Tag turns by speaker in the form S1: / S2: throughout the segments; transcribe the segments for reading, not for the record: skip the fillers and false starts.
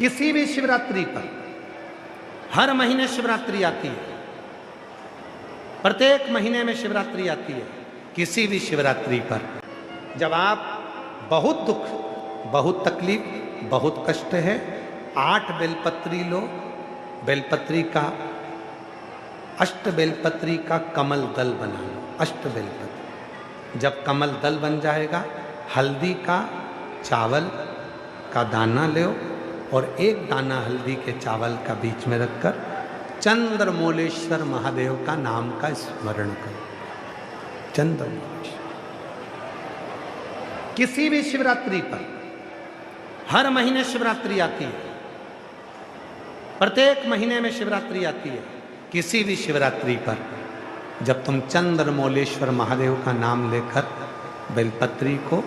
S1: किसी भी शिवरात्रि पर, हर महीने शिवरात्रि आती है, प्रत्येक महीने में शिवरात्रि आती है। किसी भी शिवरात्रि पर जब आप बहुत दुख, बहुत तकलीफ, बहुत कष्ट है, 8 बेलपत्री लो, बेलपत्री का, अष्ट बेलपत्री का कमल दल बना लो। अष्ट बेलपत्री, जब कमल दल बन जाएगा, हल्दी का चावल का दाना लो और एक दाना हल्दी के चावल का बीच में रखकर चंद्रमौलेश्वर महादेव का नाम का स्मरण करो। चंद्रमौलेश्वर। किसी भी शिवरात्रि पर, हर महीने शिवरात्रि आती है, प्रत्येक महीने में शिवरात्रि आती है। किसी भी शिवरात्रि पर जब तुम चंद्रमौलेश्वर महादेव का नाम लेकर बेलपत्री को,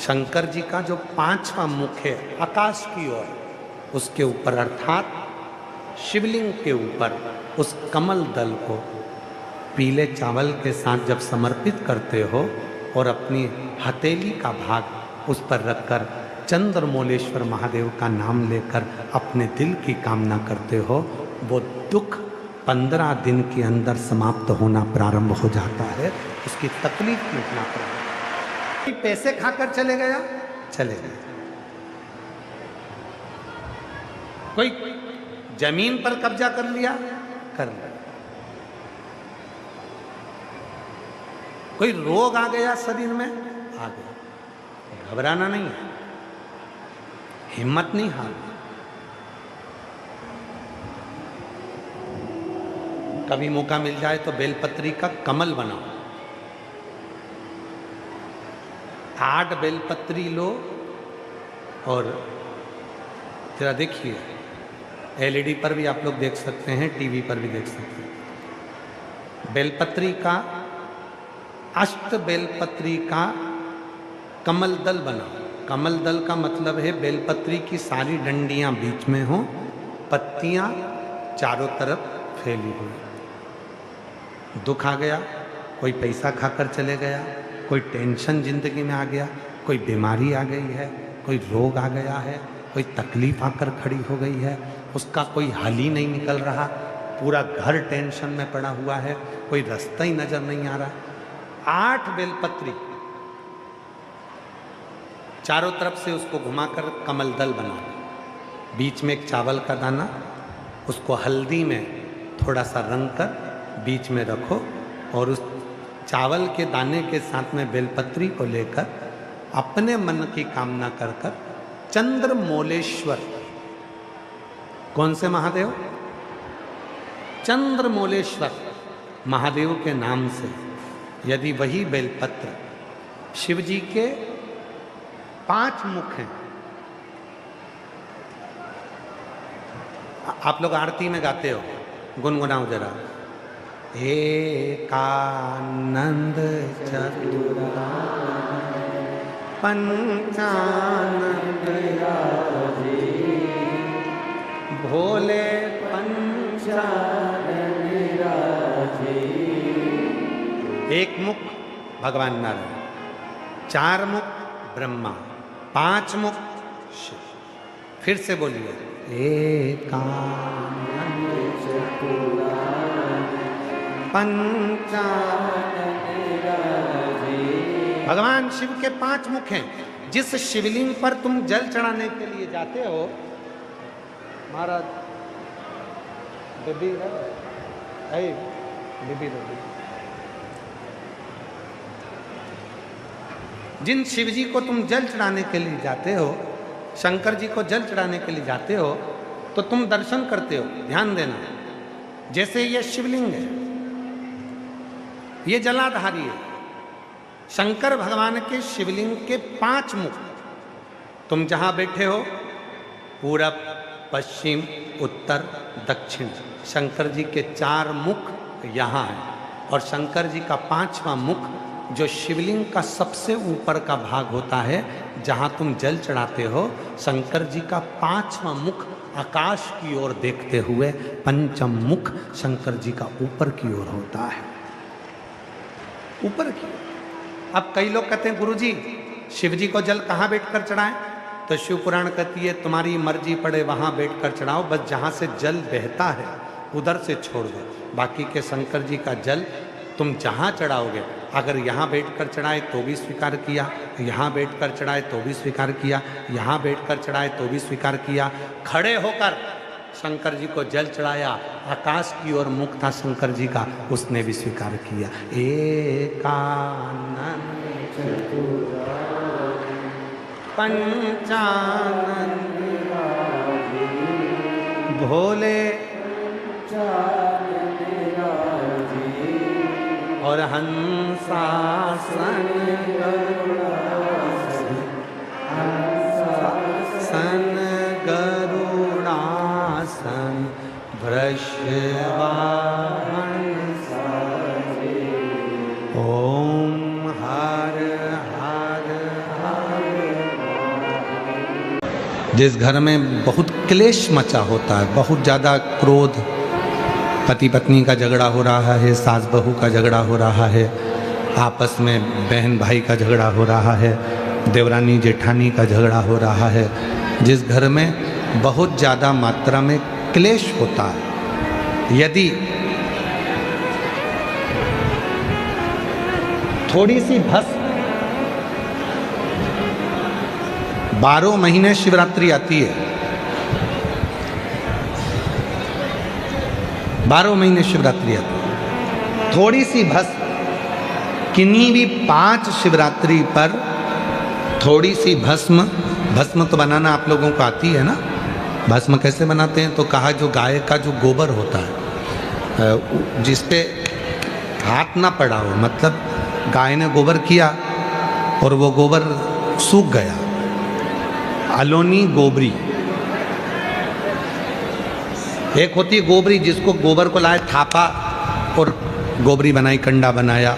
S1: शंकर जी का जो 5वां मुख है आकाश की ओर, उसके ऊपर अर्थात शिवलिंग के ऊपर उस कमल दल को पीले चावल के साथ जब समर्पित करते हो और अपनी हथेली का भाग उस पर रखकर चंद्रमौलेश्वर महादेव का नाम लेकर अपने दिल की कामना करते हो, वो दुख 15 दिन के अंदर समाप्त होना प्रारंभ हो जाता है, उसकी तकलीफ मिटना प्रारंभ। पैसे खाकर चले गया, चले गए। कोई जमीन पर कब्जा कर लिया, कर लिया। कोई रोग आ गया शरीर में, आ गया। घबराना नहीं है, हिम्मत नहीं हारना। कभी मौका मिल जाए तो बेलपत्री का कमल बनाओ। 8 बेलपत्री लो और जरा देखिए, एलईडी पर भी आप लोग देख सकते हैं, टीवी पर भी देख सकते हैं। बेलपत्री का, अष्ट बेलपत्री का कमल दल बनाओ। कमल दल का मतलब है बेलपत्री की सारी डंडियां बीच में हो, पत्तियां चारों तरफ फैली हुई। दुख आ गया, कोई पैसा खाकर चले गया, कोई टेंशन जिंदगी में आ गया, कोई बीमारी आ गई है, कोई रोग आ गया है, कोई तकलीफ आकर खड़ी हो गई है, उसका कोई हल ही नहीं निकल रहा, पूरा घर टेंशन में पड़ा हुआ है, कोई रास्ता ही नजर नहीं आ रहा। 8 बेलपत्री चारों तरफ से उसको घुमाकर कमल दल बना लो। बीच में एक चावल का दाना, उसको हल्दी में थोड़ा सा रंग कर बीच में रखो और उस चावल के दाने के साथ में बेलपत्री को लेकर अपने मन की कामना कर कर चंद्रमौलेश्वर, कौन से महादेव? चंद्रमौलेश्वर महादेव के नाम से यदि वही बेलपत्र, शिव जी के 5 मुख हैं। आप लोग आरती में गाते हो, गुनगुनाओ जरा। एकानंद चतुरानन पंचानन भोले पंचानन राजे। एक मुख भगवान नारायण, 4 मुख ब्रह्मा, 5 मुख शिव। फिर से बोलिए, एकानंद चतुरानन पंचानन राजे। भगवान शिव के 5 मुख हैं। जिस शिवलिंग पर तुम जल चढ़ाने के लिए जाते हो, महाराज डिब्बी है, डिब्बी। जिन शिव जी को तुम जल चढ़ाने के लिए जाते हो, शंकर जी को जल चढ़ाने के लिए जाते हो, तो तुम दर्शन करते हो। ध्यान देना, जैसे ये शिवलिंग है, ये जलाधारी है। शंकर भगवान के शिवलिंग के 5 मुख, तुम जहां बैठे हो, पूरब, पश्चिम, उत्तर, दक्षिण, शंकर जी के 4 मुख यहाँ हैं। और शंकर जी का 5वां मुख जो शिवलिंग का सबसे ऊपर का भाग होता है, जहाँ तुम जल चढ़ाते हो, शंकर जी का 5वां मुख आकाश की ओर देखते हुए 5म मुख शंकर जी का ऊपर की ओर होता है, ऊपर की। अब कई लोग कहते हैं गुरुजी शिव जी को जल कहाँ बैठकर चढ़ाएं? तो तो शिव पुराण कहती है तुम्हारी मर्जी पड़े वहाँ बैठ कर चढ़ाओ, बस जहाँ से जल बहता है उधर से छोड़ दो। बाकी के शंकर जी का जल तुम जहाँ चढ़ाओगे, अगर यहाँ बैठकर चढ़ाए तो भी स्वीकार किया, यहाँ बैठकर चढ़ाए तो भी स्वीकार किया, यहाँ बैठकर चढ़ाए तो भी स्वीकार किया। खड़े होकर शंकर जी को जल चढ़ाया, आकाश की ओर मुख था शंकर जी का, उसने भी स्वीकार किया। एकानन पंचानन भोले और हंसासन गरुड़ासन वृषवाहन ओम हर हर हर। जिस घर में बहुत क्लेश मचा होता है, बहुत ज़्यादा क्रोध, पति पत्नी का झगड़ा हो रहा है, सास बहू का झगड़ा हो रहा है, आपस में बहन भाई का झगड़ा हो रहा है, देवरानी जेठानी का झगड़ा हो रहा है, जिस घर में बहुत ज़्यादा मात्रा में क्लेश होता है, यदि थोड़ी सी भस्म 12 महीने शिवरात्रि आती है, 12 महीने शिवरात्रि आती है, थोड़ी सी भस्म किन्हीं भी 5 शिवरात्रि पर थोड़ी सी भस्म तो बनाना आप लोगों को आती है ना। भस्म कैसे बनाते हैं तो कहा, जो गाय का जो गोबर होता है जिस पे हाथ ना पड़ा हो, मतलब गाय ने गोबर किया और वो गोबर सूख गया, अलोनी गोबरी। एक होती है गोबरी जिसको गोबर को लाए थापा और गोबरी बनाई, कंडा बनाया,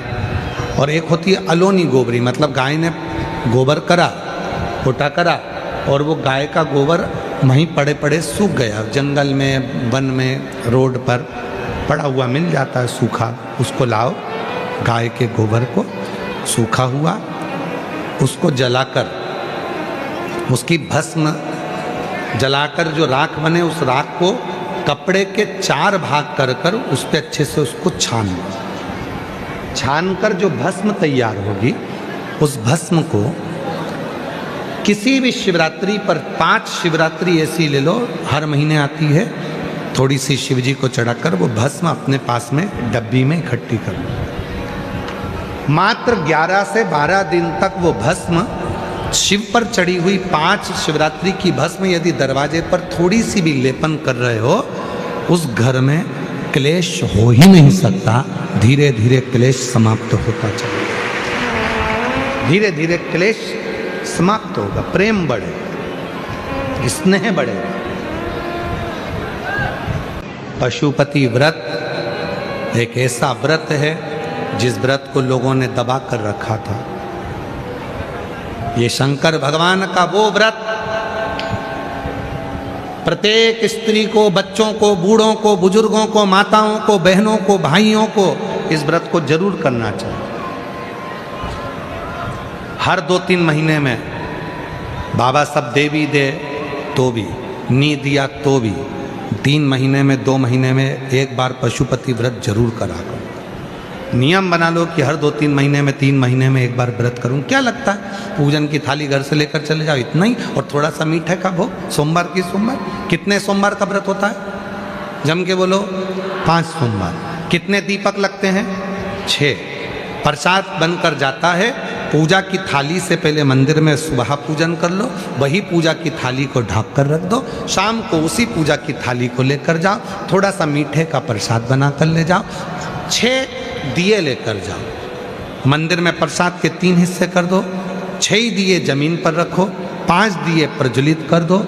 S1: और एक होती है अलोनी गोबरी, मतलब गाय ने गोबर करा, फोटा करा और वो गाय का गोबर वहीं पड़े पड़े सूख गया, जंगल में, वन में, रोड पर पड़ा हुआ मिल जाता है सूखा, उसको लाओ, गाय के गोबर को सूखा हुआ उसको जलाकर, उसकी भस्म जलाकर जो राख बने, उस राख को कपड़े के 4 भाग कर कर उस पर अच्छे से उसको छान कर जो भस्म तैयार होगी, उस भस्म को किसी भी शिवरात्रि पर 5 शिवरात्रि ऐसी ले लो, हर महीने आती है, थोड़ी सी शिव जी को चढ़ाकर वो भस्म अपने पास में डब्बी में इकट्ठी कर लो। मात्र 11 से 12 दिन तक वो भस्म, शिव पर चढ़ी हुई 5 शिवरात्रि की भस्म यदि दरवाजे पर थोड़ी सी भी लेपन कर रहे हो, उस घर में क्लेश हो ही नहीं सकता। धीरे धीरे क्लेश समाप्त होता चलेगा, धीरे धीरे क्लेश समाप्त होगा, प्रेम बढ़े, स्नेह बढ़ेगा। पशुपति व्रत एक ऐसा व्रत है जिस व्रत को लोगों ने दबा कर रखा था। ये शंकर भगवान का वो व्रत, प्रत्येक स्त्री को, बच्चों को, बूढ़ों को, बुजुर्गों को, माताओं को, बहनों को, भाइयों को इस व्रत को जरूर करना चाहिए। हर 2-3 महीने में बाबा सब दे भी दे तो भी, नी दिया तो भी, 3 महीने में, 2 महीने में एक बार पशुपति व्रत जरूर करा करो। नियम बना लो कि हर 2-3 महीने में, 3 महीने में एक बार व्रत करूं। क्या लगता है, पूजन की थाली घर से लेकर चले जाओ, इतना ही, और थोड़ा सा मीठे का भोग, सोमवार की सोमवार। कितने सोमवार का व्रत होता है, जम के बोलो? 5 सोमवार। कितने दीपक लगते हैं? 6। प्रसाद बनकर जाता है, पूजा की थाली से पहले मंदिर में सुबह पूजन कर लो, वही पूजा की थाली को ढक कर रख दो, शाम को उसी पूजा की थाली को लेकर जाओ, थोड़ा सा मीठे का प्रसाद बना कर ले जाओ, 6 दिए लेकर जाओ, मंदिर में प्रसाद के 3 हिस्से कर दो, 6 दिए जमीन पर रखो, 5 दिए प्रज्वलित कर दो,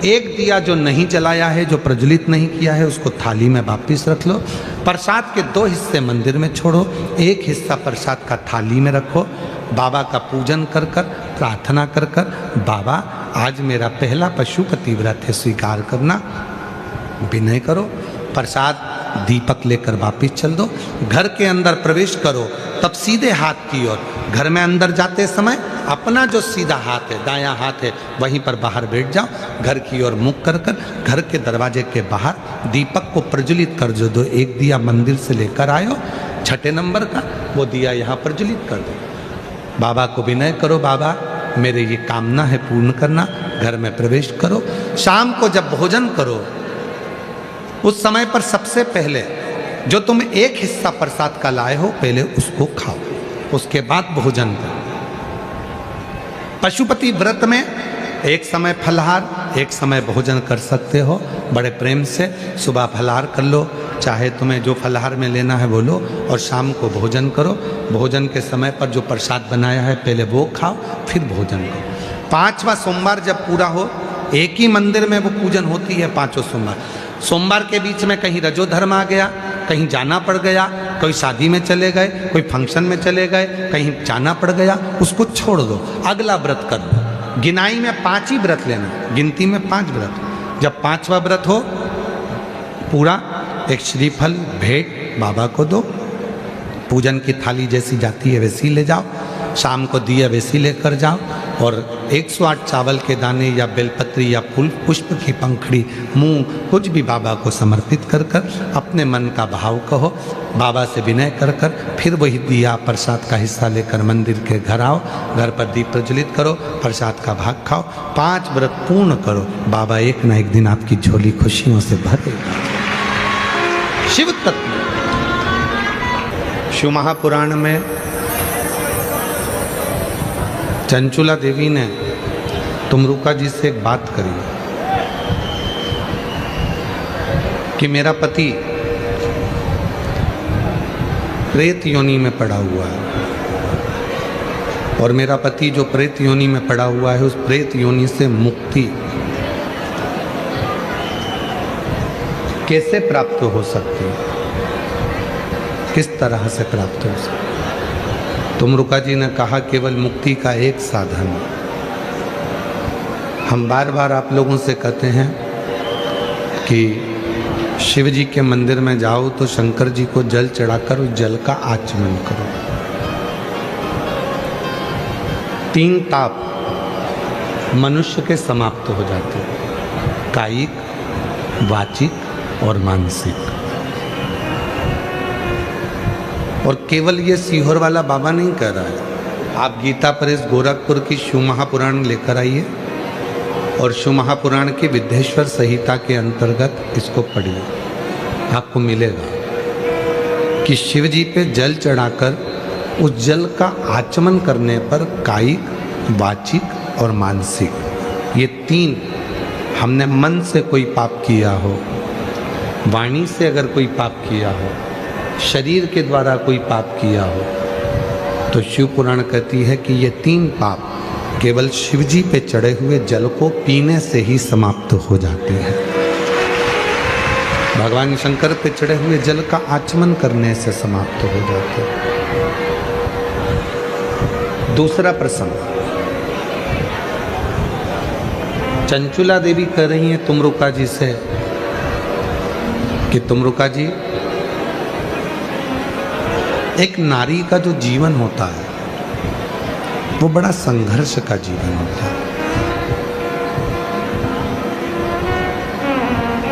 S1: 1 दिया जो नहीं जलाया है, जो प्रज्वलित नहीं किया है, उसको थाली में वापिस रख लो। प्रसाद के 2 हिस्से मंदिर में छोड़ो, 1 हिस्सा प्रसाद का थाली में रखो। बाबा का पूजन कर कर, प्रार्थना कर कर, बाबा आज मेरा पहला पशुपति व्रत है, स्वीकार करना, विनय करो। प्रसाद दीपक लेकर वापिस चल दो, घर के अंदर प्रवेश करो, तब सीधे हाथ की ओर, घर में अंदर जाते समय अपना जो सीधा हाथ है, दायां हाथ है, वहीं पर बाहर बैठ जाओ, घर की ओर मुख कर कर घर के दरवाजे के बाहर दीपक को प्रज्वलित कर दो। एक दिया मंदिर से लेकर आयो 6 नंबर का, वो दिया यहाँ प्रज्वलित कर दो। बाबा को विनय करो, बाबा मेरे ये कामना है पूर्ण करना, घर में प्रवेश करो। शाम को जब भोजन करो उस समय पर सबसे पहले जो तुम एक हिस्सा प्रसाद का लाए हो पहले उसको खाओ, उसके बाद भोजन करो। पशुपति व्रत में एक समय फलाहार एक समय भोजन कर सकते हो, बड़े प्रेम से सुबह फलाहार कर लो, चाहे तुम्हें जो फलाहार में लेना है वो लो, और शाम को भोजन करो। भोजन के समय पर जो प्रसाद बनाया है पहले वो खाओ, फिर भोजन करो। 5वां सोमवार जब पूरा हो, एक ही मंदिर में वो पूजन होती है 5 सोमवार। सोमवार के बीच में कहीं रजोधर्म आ गया, कहीं जाना पड़ गया, कोई शादी में चले गए, कोई फंक्शन में चले गए, कहीं जाना पड़ गया, उसको छोड़ दो, अगला व्रत कर दो। गिनाई में 5 ही व्रत लेना, गिनती में 5 व्रत। जब 5वां व्रत हो पूरा, एक श्रीफल भेंट बाबा को दो, पूजन की थाली जैसी जाती है वैसी ले जाओ, शाम को दिया वैसी लेकर जाओ, और 108 चावल के दाने या बेलपत्री या फूल पुष्प की पंखड़ी, मूंग, कुछ भी बाबा को समर्पित कर कर अपने मन का भाव कहो, बाबा से विनय कर कर फिर वही दिया प्रसाद का हिस्सा लेकर मंदिर के घर आओ, घर पर दीप प्रज्वलित करो, प्रसाद का भाग खाओ। 5 व्रत पूर्ण करो, बाबा एक ना एक दिन आपकी झोली खुशियों से भर देगा। शिव तत्व शिव महापुराण में चंचुला देवी ने तुमरुका जी से एक बात करी कि मेरा पति प्रेत योनि में पड़ा हुआ है, और मेरा पति जो प्रेत योनि में पड़ा हुआ है उस प्रेत योनि से मुक्ति कैसे प्राप्त हो सकती है, किस तरह से प्राप्त हो सकती है। तुमरुका जी ने कहा केवल मुक्ति का एक साधन। हम बार बार आप लोगों से कहते हैं कि शिव जी के मंदिर में जाओ तो शंकर जी को जल चढ़ाकर उस जल का आचमन करो। 3 ताप मनुष्य के समाप्त हो जाते हैं, कायिक, वाचिक और मानसिक। और केवल ये सीहोर वाला बाबा नहीं कह रहा है, आप गीता प्रेस गोरखपुर की शिव महापुराण लेकर आइए और शिव महापुराण की विद्येश्वर संहिता के अंतर्गत इसको पढ़िए, आपको मिलेगा कि शिव जी पे जल चढ़ाकर उस जल का आचमन करने पर कायिक, वाचिक और मानसिक ये 3, हमने मन से कोई पाप किया हो, वाणी से अगर कोई पाप किया हो, शरीर के द्वारा कोई पाप किया हो, तो शिव पुराण कहती है कि ये 3 पाप केवल शिव जी पे चढ़े हुए जल को पीने से ही समाप्त हो जाते हैं। भगवान शंकर पे चढ़े हुए जल का आचमन करने से समाप्त हो जाते हैं। दूसरा प्रसंग, चंचुला देवी कह रही हैं तुमरुका जी से कि तुमरुका जी, एक नारी का जो जीवन होता है वो बड़ा संघर्ष का जीवन होता है।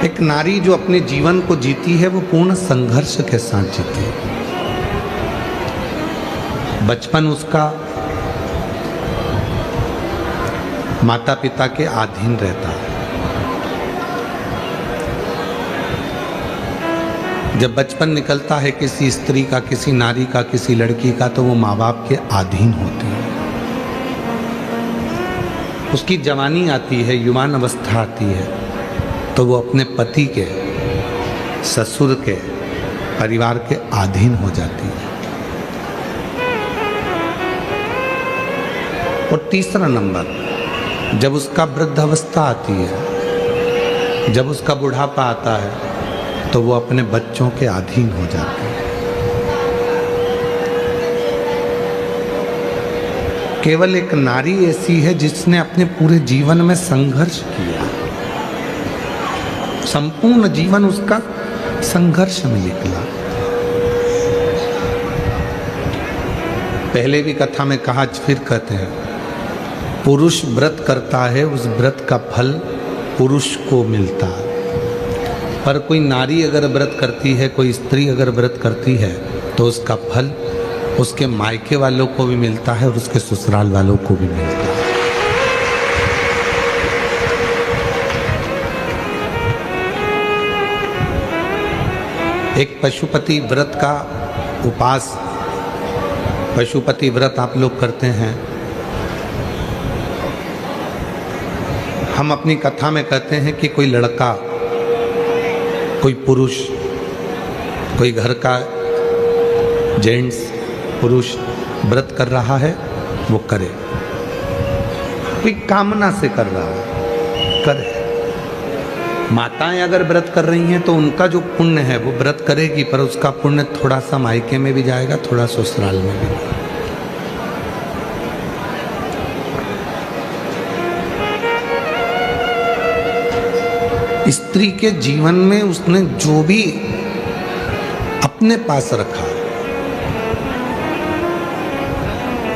S1: एक नारी जो अपने जीवन को जीती है वो पूर्ण संघर्ष के साथ जीती है। बचपन उसका माता पिता के अधीन रहता है। जब बचपन निकलता है किसी स्त्री का, किसी नारी का, किसी लड़की का, तो वो माँ बाप के अधीन होती है। उसकी जवानी आती है, युवान अवस्था आती है, तो वो अपने पति के, ससुर के, परिवार के अधीन हो जाती है। और तीसरा नंबर, जब उसका वृद्धावस्था आती है, जब उसका बुढ़ापा आता है, तो वो अपने बच्चों के अधीन हो जाते हैं। केवल एक नारी ऐसी है जिसने अपने पूरे जीवन में संघर्ष किया, संपूर्ण जीवन उसका संघर्ष में निकला। पहले भी कथा में कहा, फिर कहते हैं पुरुष व्रत करता है उस व्रत का फल पुरुष को मिलता है, पर कोई नारी अगर व्रत करती है, कोई स्त्री अगर व्रत करती है तो उसका फल उसके मायके वालों को भी मिलता है और उसके ससुराल वालों को भी मिलता है। एक पशुपति व्रत का उपास, पशुपति व्रत आप लोग करते हैं। हम अपनी कथा में कहते हैं कि कोई लड़का, कोई पुरुष, कोई घर का जेंट्स पुरुष व्रत कर रहा है, वो करे। कोई कामना से कर रहा है, करे। माताएं अगर व्रत कर रही हैं तो उनका जो पुण्य है वो व्रत करेगी, पर उसका पुण्य थोड़ा सा मायके में भी जाएगा, थोड़ा ससुराल में भी। स्त्री के जीवन में उसने जो भी अपने पास रखा,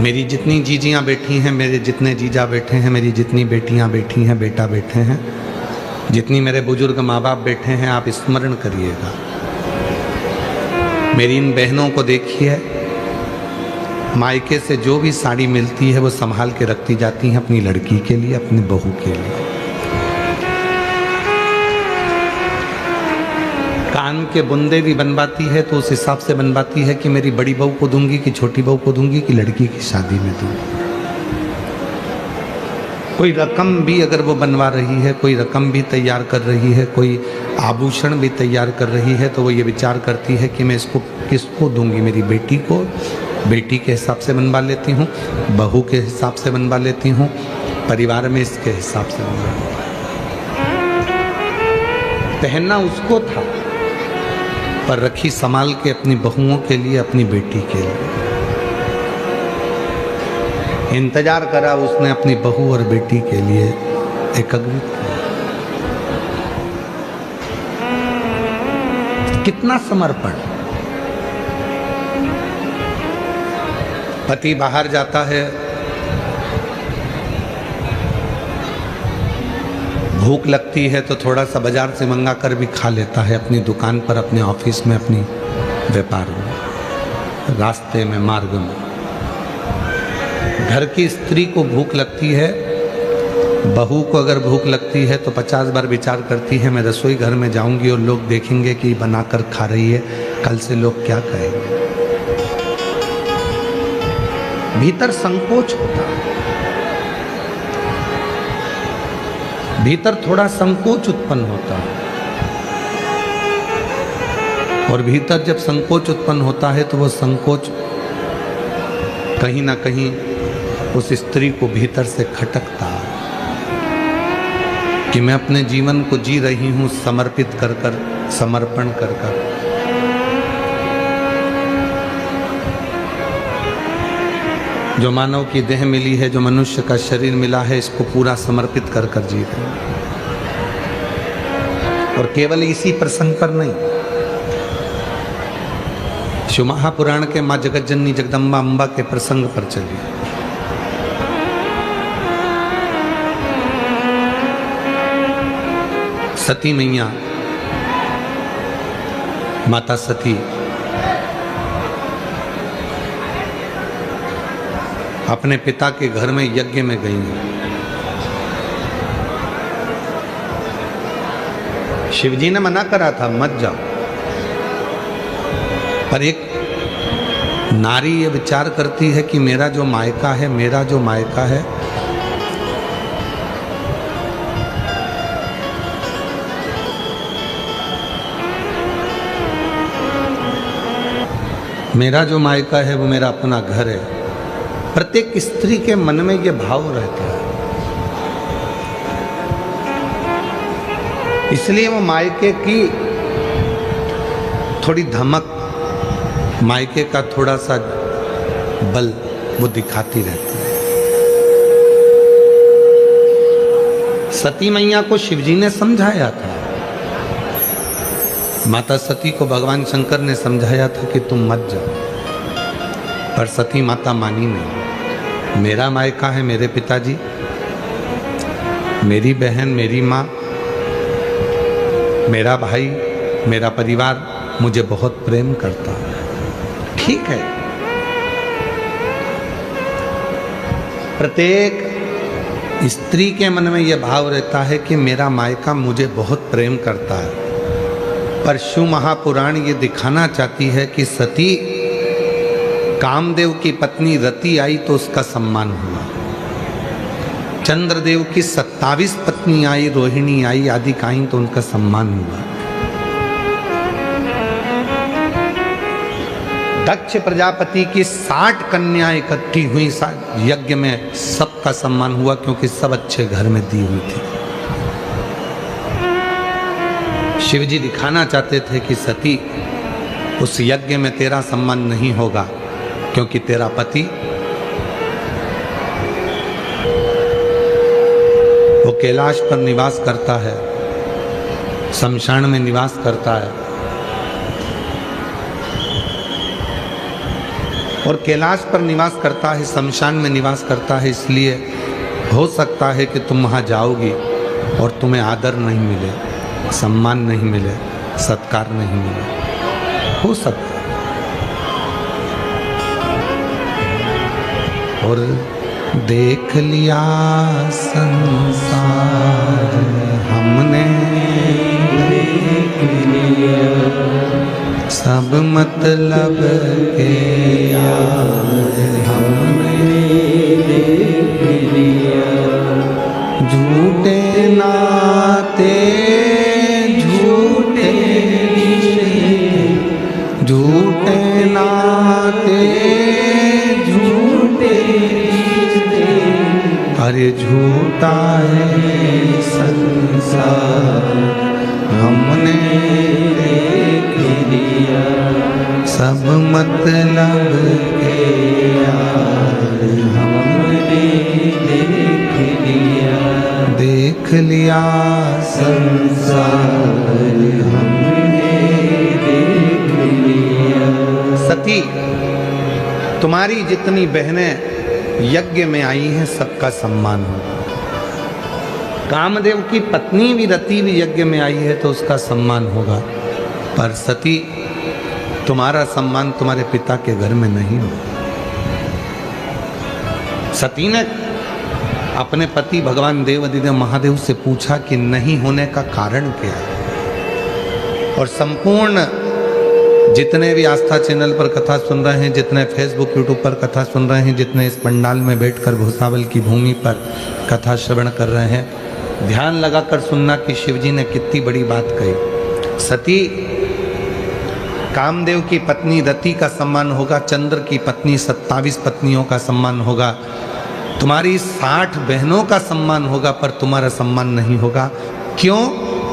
S1: मेरी जितनी जीजियां बैठी हैं, मेरे जितने जीजा बैठे हैं, मेरी जितनी बेटियां बैठी हैं, बेटा बैठे हैं, जितनी मेरे बुजुर्ग माँ बाप बैठे हैं, आप स्मरण करिएगा। मेरी इन बहनों को देखिए, मायके से जो भी साड़ी मिलती है वो संभाल के रखती जाती हैं अपनी लड़की के लिए, अपनी बहू के लिए। कान के बुंदे भी बनवाती है तो उस हिसाब से बनवाती है कि मेरी बड़ी बहू को दूंगी कि छोटी बहू को दूंगी कि लड़की की शादी में दूंगी। कोई रकम भी अगर वो बनवा रही है, कोई रकम भी तैयार कर रही है, कोई आभूषण भी तैयार कर रही है, तो वो ये विचार करती है कि मैं इसको किसको दूंगी। मेरी बेटी को बेटी के हिसाब से बनवा लेती हूँ, बहू के हिसाब से बनवा लेती हूँ, परिवार में इसके हिसाब से बनवा लेती हूँ। पहनना उसको था पर रखी संभाल के अपनी बहुओं के लिए, अपनी बेटी के लिए। इंतजार करा उसने अपनी बहू और बेटी के लिए, एकत्रित किया। कितना समर्पण। पति बाहर जाता है, भूख लगती है तो थोड़ा सा बाजार से मंगा कर भी खा लेता है, अपनी दुकान पर, अपने ऑफिस में, अपनी व्यापार में, रास्ते में, मार्ग में। घर की स्त्री को भूख लगती है, बहू को अगर भूख लगती है तो 50 बार विचार करती है, मैं रसोई घर में जाऊंगी और लोग देखेंगे कि बनाकर खा रही है, कल से लोग क्या कहेंगे। भीतर संकोच होता है, भीतर थोड़ा संकोच उत्पन्न होता है, और भीतर जब संकोच उत्पन्न होता है तो वो संकोच कहीं ना कहीं उस स्त्री को भीतर से खटकता है कि मैं अपने जीवन को जी रही हूँ समर्पित कर कर, समर्पण कर कर। जो मानव की देह मिली है, जो मनुष्य का शरीर मिला है, इसको पूरा समर्पित कर कर जी रहे हैं। और केवल इसी प्रसंग पर नहीं, शिव महापुराण के माँ जगत जननी जगदम्बा अम्बा के प्रसंग पर चलिए। सती मैया, माता सती अपने पिता के घर में यज्ञ में गई। शिवजी ने मना करा था मत जाओ, पर एक नारी ये विचार करती है कि मेरा जो मायका है, मेरा जो मायका है, मेरा जो मायका है वो मेरा अपना घर है। प्रत्येक स्त्री के मन में ये भाव रहता है, इसलिए वो मायके की थोड़ी धमक, मायके का थोड़ा सा बल वो दिखाती रहती है। सती मैया को शिवजी ने समझाया था, माता सती को भगवान शंकर ने समझाया था कि तुम मत जाओ, पर सती माता मानी नहीं। मेरा मायका है मेरे पिताजी, मेरी बहन, मेरी माँ, मेरा भाई, मेरा परिवार मुझे बहुत प्रेम करता है। ठीक है, प्रत्येक स्त्री के मन में यह भाव रहता है कि मेरा मायका मुझे बहुत प्रेम करता है, पर शिव महापुराण ये दिखाना चाहती है कि सती कामदेव की पत्नी रति आई तो उसका सम्मान हुआ, चंद्रदेव की 27 पत्नी आई, रोहिणी आई, आदि आई तो उनका सम्मान हुआ। दक्ष प्रजापति की 60 कन्याएं इकट्ठी हुई यज्ञ में, सबका सम्मान हुआ क्योंकि सब अच्छे घर में दी हुई थी। शिव जी दिखाना चाहते थे कि सती उस यज्ञ में तेरा सम्मान नहीं होगा क्योंकि तेरा पति वो कैलाश पर निवास करता है, शमशान में निवास करता है, और कैलाश पर निवास करता है, शमशान में निवास करता है, इसलिए हो सकता है कि तुम वहाँ जाओगी और तुम्हें आदर नहीं मिले, सम्मान नहीं मिले, सत्कार नहीं मिले, हो सकता है। और देख लिया संसार हमने, देख लिया सब मतलब के यार हमने, देख लिया झूठे नाते, झूठे रिश्ते, झूठे नाते, झूठे रिश्ते, अरे झूठा है संसार हमने देख लिया, सब मतलब के यार हमने देख लिया, देख लिया संसार हमने देख लिया। सती, तुम्हारी जितनी बहनें यज्ञ में आई हैं सबका सम्मान हो। कामदेव की पत्नी भी रति भी यज्ञ में आई है तो उसका सम्मान होगा, पर सती तुम्हारा सम्मान तुम्हारे पिता के घर में नहीं होगा। सती ने अपने पति भगवान देवाधिदेव महादेव से पूछा कि नहीं होने का कारण क्या है, और संपूर्ण जितने भी आस्था चैनल पर कथा सुन रहे हैं, जितने फेसबुक यूट्यूब पर कथा सुन रहे हैं, जितने इस पंडाल में बैठकर भूसावल की भूमि पर कथा श्रवण कर रहे हैं, ध्यान लगाकर सुनना कि शिवजी ने कितनी बड़ी बात कही। सती, कामदेव की पत्नी रति का सम्मान होगा, चंद्र की पत्नी 27 पत्नियों का सम्मान होगा, तुम्हारी 60 बहनों का सम्मान होगा, पर तुम्हारा सम्मान नहीं होगा। क्यों?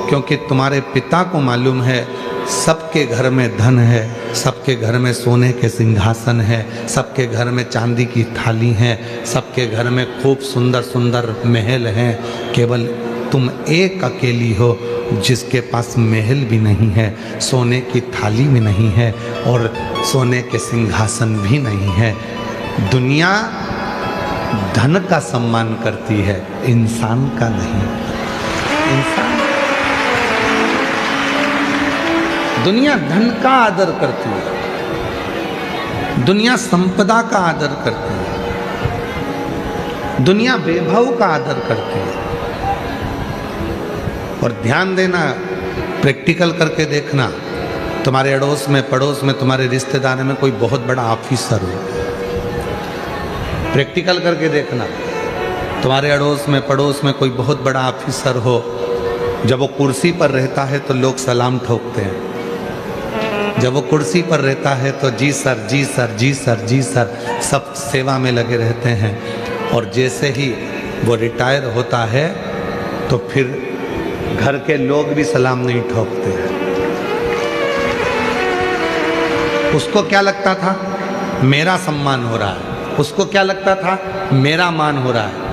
S1: क्योंकि तुम्हारे पिता को मालूम है सबके घर में धन है, सबके घर में सोने के सिंहासन है, सबके घर में चांदी की थाली है, सबके घर में खूब सुंदर सुंदर महल हैं, केवल तुम एक अकेली हो जिसके पास महल भी नहीं है, सोने की थाली भी नहीं है और सोने के सिंहासन भी नहीं है। दुनिया धन का सम्मान करती है, इंसान का नहीं। इंसान, दुनिया धन का आदर करती है, दुनिया संपदा का आदर करती है, दुनिया वैभव का आदर करती है। और ध्यान देना, प्रैक्टिकल करके देखना, तुम्हारे अड़ोस में पड़ोस में तुम्हारे रिश्तेदार में कोई बहुत बड़ा ऑफिसर हो, प्रैक्टिकल करके देखना, तुम्हारे अड़ोस में पड़ोस में कोई बहुत बड़ा ऑफिसर हो, जब वो कुर्सी पर रहता है तो लोग सलाम ठोकते हैं, जब वो कुर्सी पर रहता है तो जी सर जी सर जी सर जी सर सब सेवा में लगे रहते हैं, और जैसे ही वो रिटायर होता है तो फिर घर के लोग भी सलाम नहीं ठोकते हैं। उसको क्या लगता था? मेरा सम्मान हो रहा है, उसको क्या लगता था? मेरा मान हो रहा है।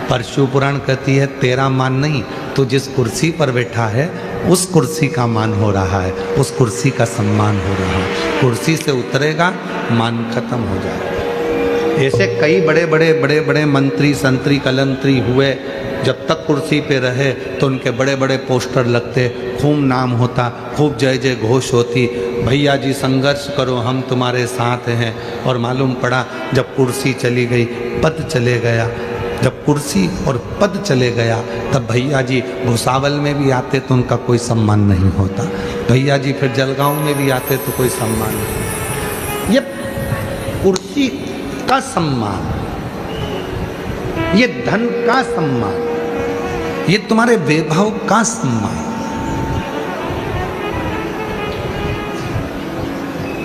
S1: पर शिव पुराण कहती है तेरा मान नहीं, तो जिस कुर्सी पर बैठा है उस कुर्सी का मान हो रहा है, उस कुर्सी का सम्मान हो रहा है। कुर्सी से उतरेगा मान खत्म हो जाएगा। ऐसे कई बड़े बड़े मंत्री संतरी कलंतरी हुए, जब तक कुर्सी पे रहे तो उनके बड़े बड़े पोस्टर लगते, खूब नाम होता, खूब जय जय घोष होती, भैया जी संघर्ष करो हम तुम्हारे साथ हैं। और मालूम पड़ा जब कुर्सी चली गई, पद चले गया, जब कुर्सी और पद चले गया तब भैया जी भुसावल में भी आते तो उनका कोई सम्मान नहीं होता, भैया जी फिर जलगांव में भी आते तो कोई सम्मान नहीं। ये कुर्सी का सम्मान, ये धन का सम्मान, ये तुम्हारे वैभव का सम्मान,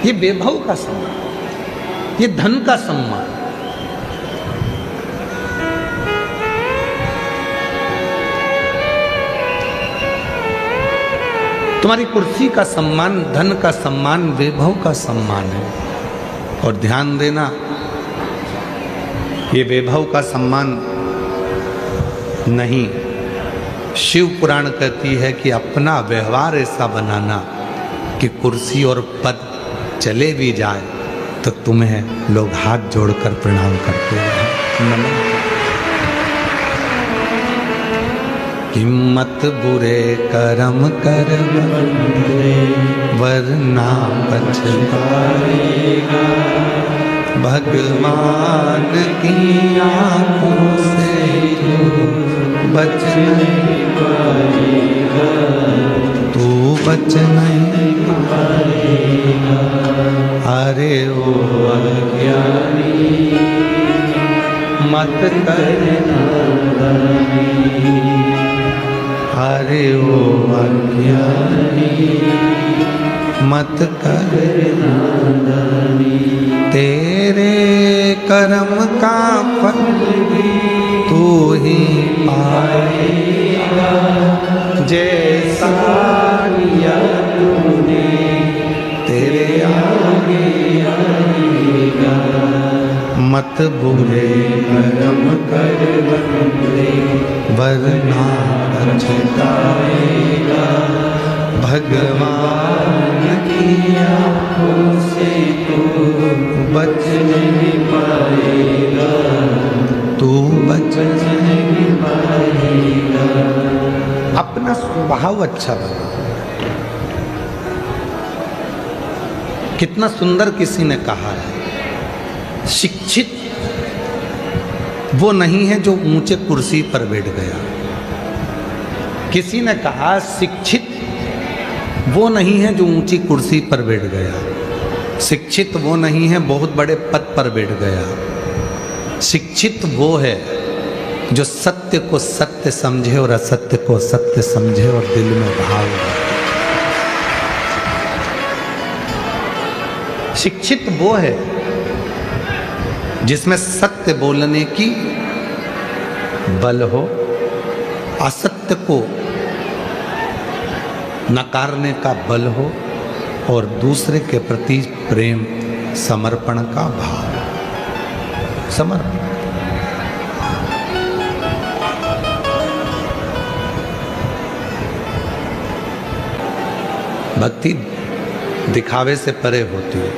S1: ये वैभव का सम्मान, ये धन का सम्मान। तुम्हारी कुर्सी का सम्मान, धन का सम्मान, वैभव का सम्मान है। और ध्यान देना, ये वैभव का सम्मान नहीं, शिव पुराण कहती है कि अपना व्यवहार ऐसा बनाना कि कुर्सी और पद चले भी जाए तो तुम्हें लोग हाथ जोड़कर प्रणाम करते हैं। नमः। हिम्मत बुरे कर्म कर वरना पछताएगा, भगवान की आंखों से बच नहीं पाएगा, तू बच नहीं पाएगा। अरे ओ अज्ञानी मत करना, अरे ओ अज्ञानी मत करना, तेरे कर्म का फल तू ही पाएगा, जैसा लिया तूने तेरे आगे आएगा। मत बुरे कर्म कर वरना पछताएगा, भगवान की आंखों से तू बच नहीं पाएगा, तू बच नहीं पाएगा। अपना स्वभाव अच्छा बना। कितना सुंदर किसी ने कहा है, शिक्षित वो नहीं है जो ऊंचे कुर्सी पर बैठ गया। किसी ने कहा शिक्षित वो नहीं है जो ऊंची कुर्सी पर बैठ गया, शिक्षित वो नहीं है बहुत बड़े पद पर बैठ गया, शिक्षित वो है जो सत्य को सत्य समझे और असत्य को सत्य समझे और दिल में भाव ले। शिक्षित वो है जिसमें सत्य बोलने की बल हो, असत्य को नकारने का बल हो और दूसरे के प्रति प्रेम समर्पण का भाव। समर्पण भक्ति दिखावे से परे होती है।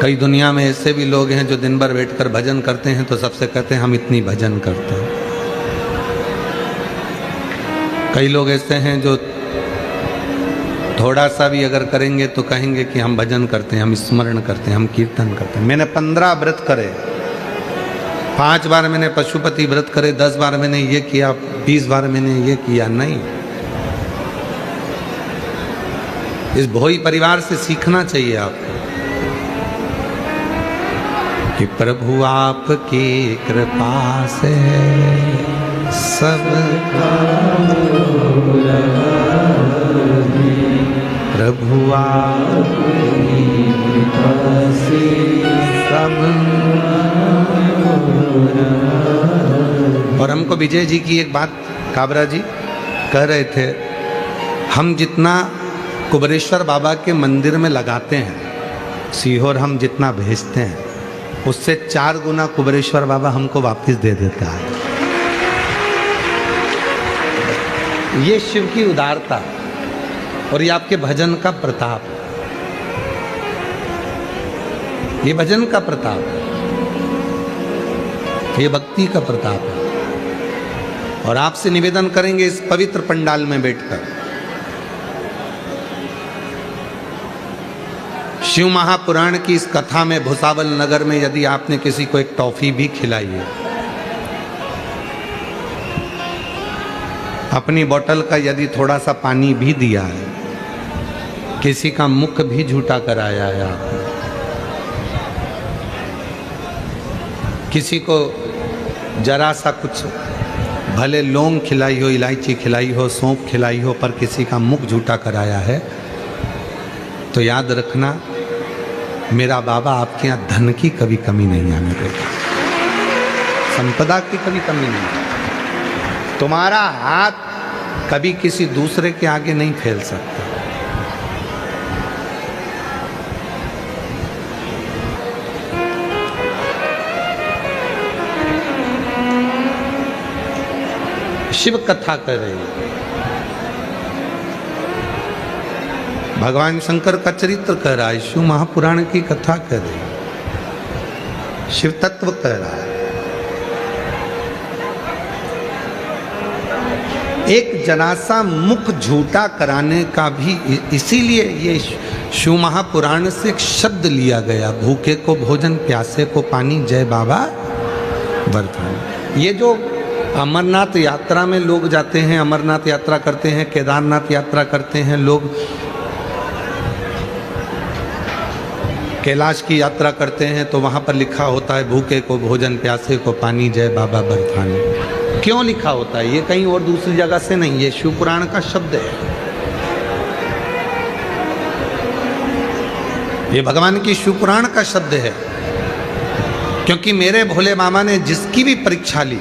S1: कई दुनिया में ऐसे भी लोग हैं जो दिन भर बैठकर भजन करते हैं तो सबसे कहते हैं हम इतनी भजन करते हैं। कई लोग ऐसे हैं जो थोड़ा सा भी अगर करेंगे तो कहेंगे कि हम भजन करते हैं, हम स्मरण करते हैं, हम कीर्तन करते हैं। मैंने 15 व्रत करे, 5 बार मैंने पशुपति व्रत करे, 10 बार मैंने ये किया, 20 बार मैंने ये किया। नहीं, इस भोई परिवार से सीखना चाहिए आपको कि प्रभु आपकी कृपा से सब प्रभु आपकी कृपा से सब। और हमको विजय जी की एक बात काबरा जी कह रहे थे, हम जितना कुबरेश्वर बाबा के मंदिर में लगाते हैं, सीहोर हम जितना भेजते हैं, उससे 4 गुना कुबरेश्वर बाबा हमको वापस दे देता है। ये शिव की उदारता और ये आपके भजन का प्रताप। ये भजन का प्रताप है, ये भक्ति का प्रताप है। और आपसे निवेदन करेंगे इस पवित्र पंडाल में बैठकर शिव महापुराण की इस कथा में भुसावल नगर में यदि आपने किसी को एक टॉफी भी खिलाई है, अपनी बोतल का यदि थोड़ा सा पानी भी दिया है, किसी का मुख भी झूठा कराया है आपने, किसी को जरा सा कुछ भले लौंग खिलाई हो, इलायची खिलाई हो, सौंफ खिलाई हो, पर किसी का मुख झूठा कराया है, तो याद रखना मेरा बाबा आपके यहाँ धन की कभी कमी नहीं आने देगा, संपदा की कभी कमी नहीं। तुम्हारा हाथ कभी किसी दूसरे के आगे नहीं फैल सकता। शिव कथा कर रही है, भगवान शंकर का चरित्र कह रहा है, शिव महापुराण की कथा कर रही है, शिव तत्व कह रहा है। एक जरा सा मुख झूठा कराने का भी इसीलिए ये शिव महापुराण से एक शब्द लिया गया, भूखे को भोजन, प्यासे को पानी, जय बाबा बर्फानी। ये जो अमरनाथ यात्रा में लोग जाते हैं, अमरनाथ यात्रा करते हैं, केदारनाथ यात्रा करते हैं लोग, कैलाश की यात्रा करते हैं, तो वहाँ पर लिखा होता है भूखे को भोजन, प्यासे को पानी, जय बाबा बर्फानी। क्यों लिखा होता है? ये कहीं और दूसरी जगह से नहीं, ये शिव पुराण का शब्द है, ये भगवान की शिव पुराण का शब्द है। क्योंकि मेरे भोले बाबा ने जिसकी भी परीक्षा ली,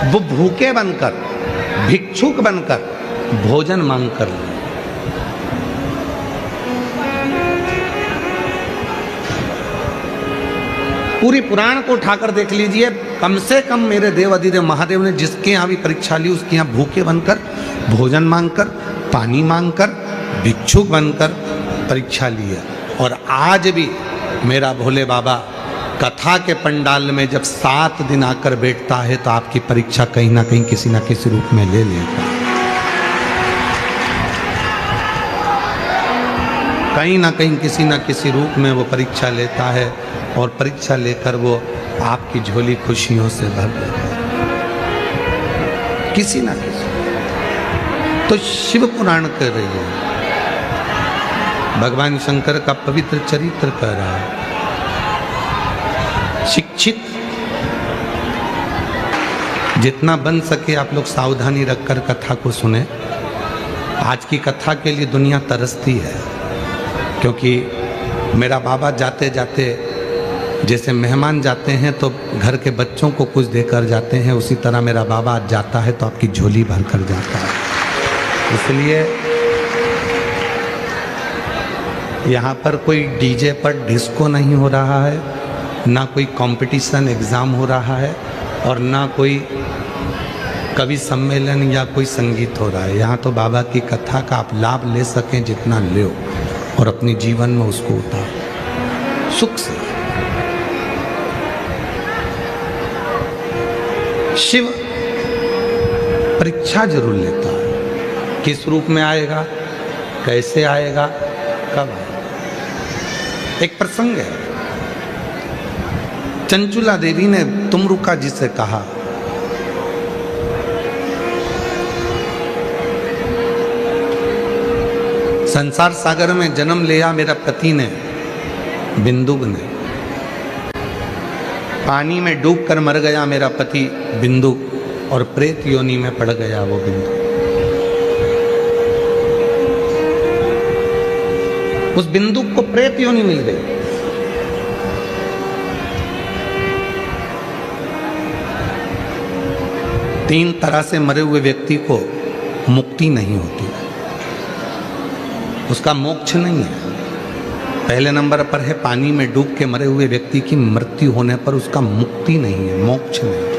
S1: वो भूखे बनकर, भिक्षुक बनकर, भोजन मांगकर ली। पूरी पुराण को उठाकर देख लीजिए, कम से कम मेरे देव अधिदेव महादेव ने जिसके यहाँ भी परीक्षा ली, उसके यहाँ भूखे बनकर, भोजन मांगकर, पानी मांगकर, भिक्षुक बनकर परीक्षा ली है। और आज भी मेरा भोले बाबा कथा के पंडाल में जब 7 दिन आकर बैठता है, तो आपकी परीक्षा कहीं ना कहीं किसी ना किसी रूप में ले लेगा, कहीं ना कहीं किसी ना किसी रूप में वो परीक्षा लेता है, और परीक्षा लेकर वो आपकी झोली खुशियों से भर देता है, किसी ना किसी। तो शिव पुराण कर रही है, भगवान शंकर का पवित्र चरित्र कर रहा है। शिक्षित जितना बन सके आप लोग सावधानी रखकर कथा को सुने। आज की कथा के लिए दुनिया तरसती है, क्योंकि मेरा बाबा जाते जाते जैसे मेहमान जाते हैं तो घर के बच्चों को कुछ देकर जाते हैं, उसी तरह मेरा बाबा आज जाता है तो आपकी झोली भर कर जाता है। इसलिए यहाँ पर कोई डीजे पर डिस्को नहीं हो रहा है, ना कोई कंपटीशन एग्ज़ाम हो रहा है, और ना कोई कवि सम्मेलन या कोई संगीत हो रहा है। यहाँ तो बाबा की कथा का आप लाभ ले सकें जितना ले, और अपने जीवन में उसको उतारो सुख से। शिव परीक्षा जरूर लेता है, किस रूप में आएगा, कैसे आएगा, कब आएगा। एक प्रसंग है, चंचुला देवी ने तुमरुका जी से कहा, संसार सागर में जन्म लिया मेरा पति ने, बिंदुक ने, पानी में डूबकर मर गया मेरा पति बिंदुक, और प्रेत योनि में पड़ गया वो बिंदुक। उस बिंदुक को प्रेत योनि मिल गई। तीन तरह से मरे हुए व्यक्ति को मुक्ति नहीं होती, उसका मोक्ष नहीं है। पहले नंबर पर है पानी में डूब के मरे हुए व्यक्ति की मृत्यु होने पर उसका मुक्ति नहीं है, मोक्ष नहीं।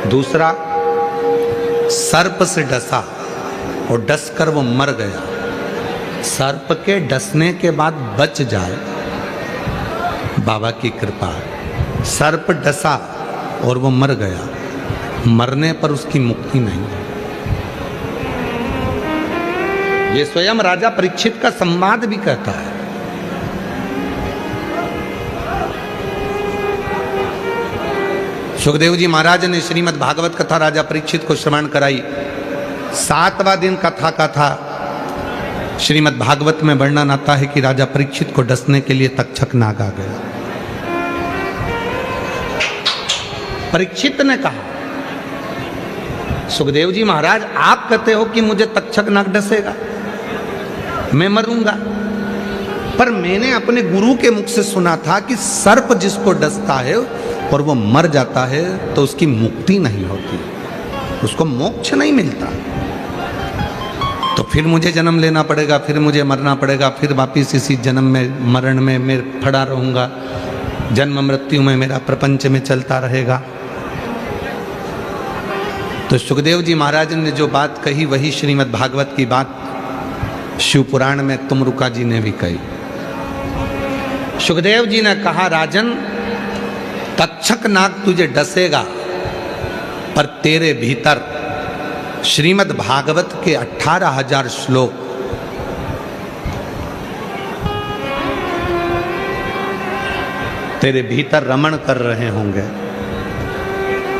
S1: दूसरा, सर्प से डसा और डसकर वो मर गया, सर्प के डसने के बाद बच जाए, बाबा की कृपा। सर्प डसा और वो मर गया, मरने पर उसकी मुक्ति नहीं। ये स्वयं राजा परीक्षित का संवाद भी कहता है। सुखदेव जी महाराज ने श्रीमद् भागवत कथा राजा परीक्षित को श्रवण कराई। 7वां दिन कथा का था। श्रीमद् भागवत में वर्णन आता है कि राजा परीक्षित को डसने के लिए तक्षक नाग आ गया। परीक्षित ने कहा, सुखदेव जी महाराज आप कहते हो कि मुझे तक्षक नाग डसेगा, मैं मरूंगा, पर मैंने अपने गुरु के मुख से सुना था कि सर्प जिसको डसता है और वो मर जाता है तो उसकी मुक्ति नहीं होती, उसको मोक्ष नहीं मिलता। तो फिर मुझे जन्म लेना पड़ेगा, फिर मुझे मरना पड़ेगा, फिर वापिस इसी जन्म में मरण में मैं पड़ा रहूंगा, जन्म मृत्यु में मेरा प्रपंच में चलता रहेगा। तो सुखदेव जी महाराज ने जो बात कही वही श्रीमद् भागवत की बात शिव पुराण में तुमरुका जी ने भी कही। सुखदेव जी ने कहा, राजन तक्षक नाग तुझे डसेगा, पर तेरे भीतर श्रीमद् भागवत के 18,000 श्लोक तेरे भीतर रमण कर रहे होंगे,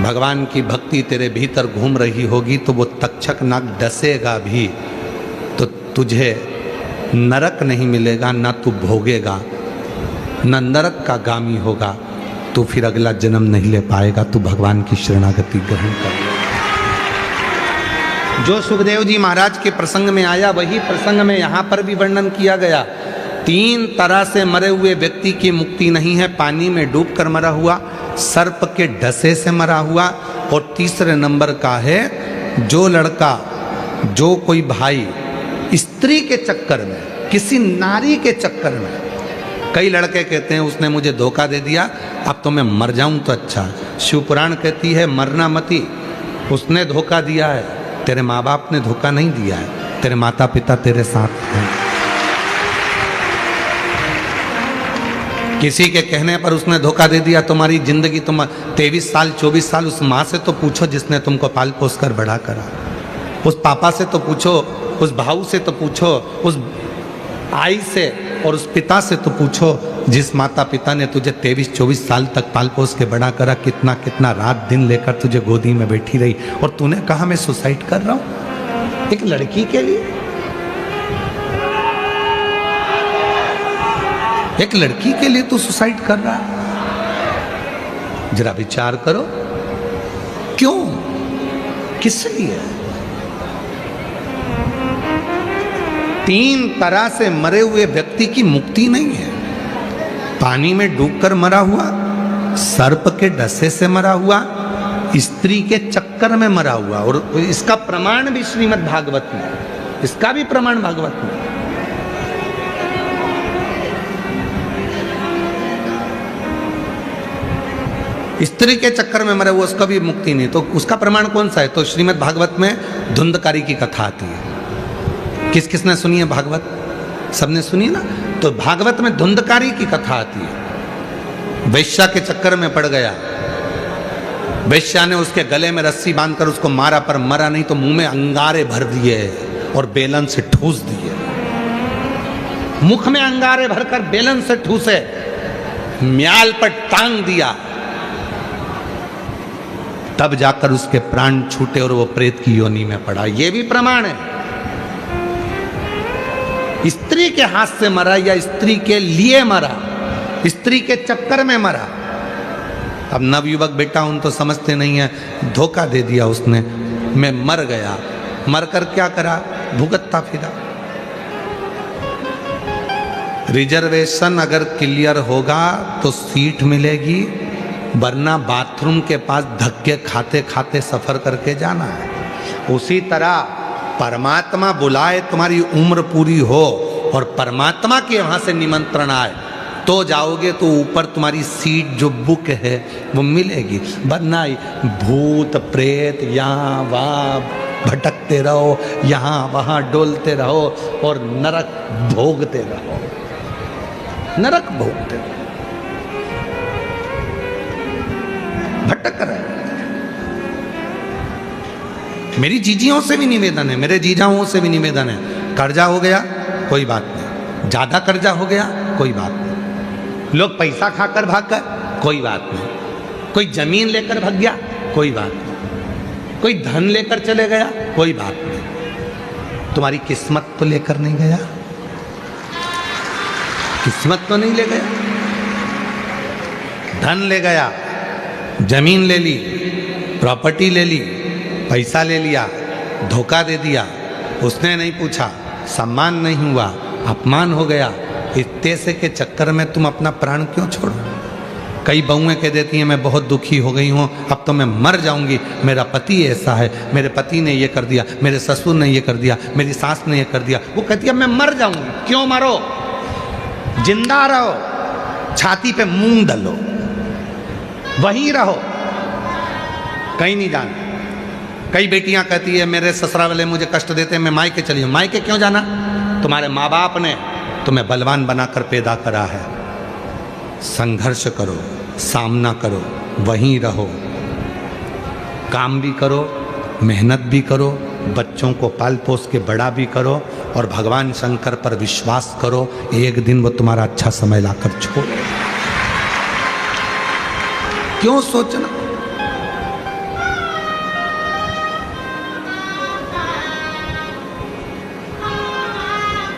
S1: भगवान की भक्ति तेरे भीतर घूम रही होगी, तो वो तक्षक नाग डसेगा भी तो तुझे नरक नहीं मिलेगा, ना तू भोगेगा, ना नरक का गामी होगा, तू फिर अगला जन्म नहीं ले पाएगा, तू भगवान की शरणागति ग्रहण कर। जो सुखदेव जी महाराज के प्रसंग में आया वही प्रसंग में यहाँ पर भी वर्णन किया गया। 3 तरह से मरे हुए व्यक्ति की मुक्ति नहीं है। पानी में डूबकर मरा हुआ, सर्प के डसे से मरा हुआ, और तीसरे नंबर का है जो लड़का, जो कोई भाई स्त्री के चक्कर में, किसी नारी के चक्कर में, कई लड़के कहते हैं उसने मुझे धोखा दे दिया, अब तो मैं मर जाऊं तो अच्छा। शिव पुराण कहती है मरना मती, उसने धोखा दिया है, तेरे माँ बाप ने धोखा नहीं दिया है, तेरे माता पिता तेरे साथ हैं। किसी के कहने पर उसने धोखा दे दिया, तुम्हारी जिंदगी, तुम 23 साल 24 साल, उस माँ से तो पूछो जिसने तुमको पाल पोस कर बड़ा करा, उस पापा से तो पूछो, उस भाऊ से तो पूछो, उस आई से और उस पिता से तो पूछो जिस माता पिता ने तुझे 23-24 साल तक पाल पोस के बड़ा करा, कितना कितना रात दिन लेकर तुझे गोदी में बैठी रही, और तूने कहा मैं सुसाइड कर रहा हूं एक लड़की के लिए, एक लड़की के लिए तू सुसाइड कर रहा है। जरा विचार करो, क्यों, किस लिए? 3 तरह से मरे हुए व्यक्ति की मुक्ति नहीं है। पानी में डूबकर मरा हुआ, सर्प के डसे से मरा हुआ, स्त्री के चक्कर में मरा हुआ, और इसका प्रमाण भी श्रीमद् भागवत में, इसका भी प्रमाण भागवत में। स्त्री के चक्कर में मरा हुआ, उसका भी मुक्ति नहीं, तो उसका प्रमाण कौन सा है? तो श्रीमद् भागवत में धुंधकारी की कथा आती है। किस किसने सुनी है भागवत? सबने सुनी ना। तो भागवत में धुंधकारी की कथा आती है। वैश्या के चक्कर में पड़ गया, वैश्या ने उसके गले में रस्सी बांधकर उसको मारा, पर मरा नहीं, तो मुंह में अंगारे भर दिए और बेलन से ठूस दिए। मुख में अंगारे भरकर बेलन से ठूसे, म्याल पर टांग दिया, तब जाकर उसके प्राण छूटे और वो प्रेत की योनि में पड़ा। ये भी प्रमाण है। स्त्री के हाथ से मरा या स्त्री के लिए मरा, स्त्री के चक्कर में मरा। अब नवयुवक बेटा उन तो समझते नहीं है, धोखा दे दिया उसने, मैं मर गया, मरकर क्या करा, भुगतता फिरा। रिजर्वेशन अगर क्लियर होगा तो सीट मिलेगी, वरना बाथरूम के पास धक्के खाते खाते सफर करके जाना है। उसी तरह परमात्मा बुलाए, तुम्हारी उम्र पूरी हो और परमात्मा के वहां से निमंत्रण आए तो जाओगे, तो ऊपर तुम्हारी सीट जो बुक है वो मिलेगी, वरना भूत प्रेत यहाँ वहाँ भटकते रहो, यहाँ वहाँ डोलते रहो और नरक भोगते रहो, नरक भोगते रहो, भटक रहे। मेरी जीजियों से भी निवेदन है, मेरे जीजाओं से भी निवेदन है, कर्जा हो गया कोई बात नहीं, ज्यादा कर्जा हो गया कोई बात नहीं, लोग पैसा खाकर भाग गए कोई बात नहीं, कोई जमीन लेकर भाग गया कोई बात नहीं, कोई धन लेकर चले गया कोई बात नहीं, तुम्हारी किस्मत तो लेकर नहीं गया, किस्मत तो नहीं ले गया, धन ले गया, जमीन ले ली, प्रॉपर्टी ले ली, पैसा ले लिया, धोखा दे दिया, उसने नहीं पूछा, सम्मान नहीं हुआ, अपमान हो गया, इस पैसे के चक्कर में तुम अपना प्राण क्यों छोड़ो? कई बहुएं कह देती हैं मैं बहुत दुखी हो गई हूँ, अब तो मैं मर जाऊंगी, मेरा पति ऐसा है, मेरे पति ने ये कर दिया, मेरे ससुर ने ये कर दिया, मेरी सास ने ये कर दिया। वो कहती है मैं मर जाऊंगी। क्यों मरो? जिंदा रहो, छाती पे मूंग दलो, वहीं रहो, कहीं नहीं जाना। कई बेटियां कहती है मेरे ससुराल वाले मुझे कष्ट देते हैं, मैं मायके चली जाऊं। मायके क्यों जाना? तुम्हारे माँ बाप ने तुम्हें बलवान बनाकर पैदा करा है। संघर्ष करो, सामना करो, वहीं रहो, काम भी करो, मेहनत भी करो, बच्चों को पाल पोस के बड़ा भी करो और भगवान शंकर पर विश्वास करो, एक दिन वो तुम्हारा अच्छा समय लाकर छोड़े। क्यों सोचना?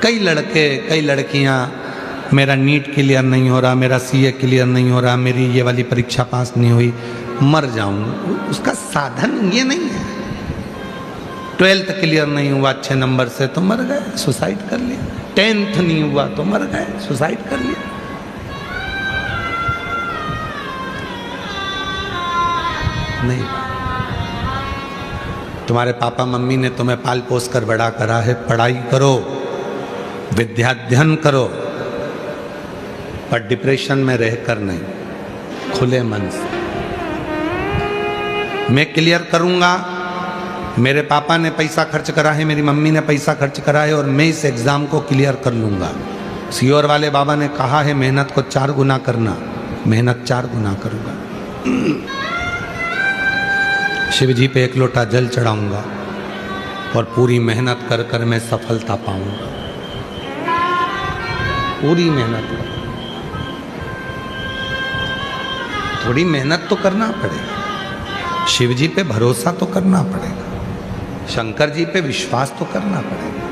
S1: कई लड़के कई लड़कियां मेरा नीट क्लियर नहीं हो रहा, मेरा सीए क्लियर नहीं हो रहा, मेरी ये वाली परीक्षा पास नहीं हुई, मर जाऊं। उसका साधन ये नहीं है। 12th क्लियर नहीं हुआ अच्छे नंबर से तो मर गए, सुसाइड कर लिया। 10th नहीं हुआ तो मर गए, सुसाइड कर लिया। नहीं, तुम्हारे पापा मम्मी ने तुम्हें पाल पोस कर बड़ा करा है, पढ़ाई करो, विद्याध्ययन करो, पर डिप्रेशन में रहकर नहीं, खुले मन से। मैं क्लियर करूंगा, मेरे पापा ने पैसा खर्च करा है, मेरी मम्मी ने पैसा खर्च करा है और मैं इस एग्जाम को क्लियर कर लूंगा। सीओर वाले बाबा ने कहा है मेहनत को 4 गुना करना, मेहनत 4 गुना करूंगा। शिव जी पे 1 लोटा जल चढ़ाऊंगा और पूरी मेहनत कर कर मैं सफलता पाऊंगा। पूरी मेहनत, थोड़ी मेहनत तो करना पड़ेगा, शिव जी पे भरोसा तो करना पड़ेगा, शंकर जी पे विश्वास तो करना पड़ेगा।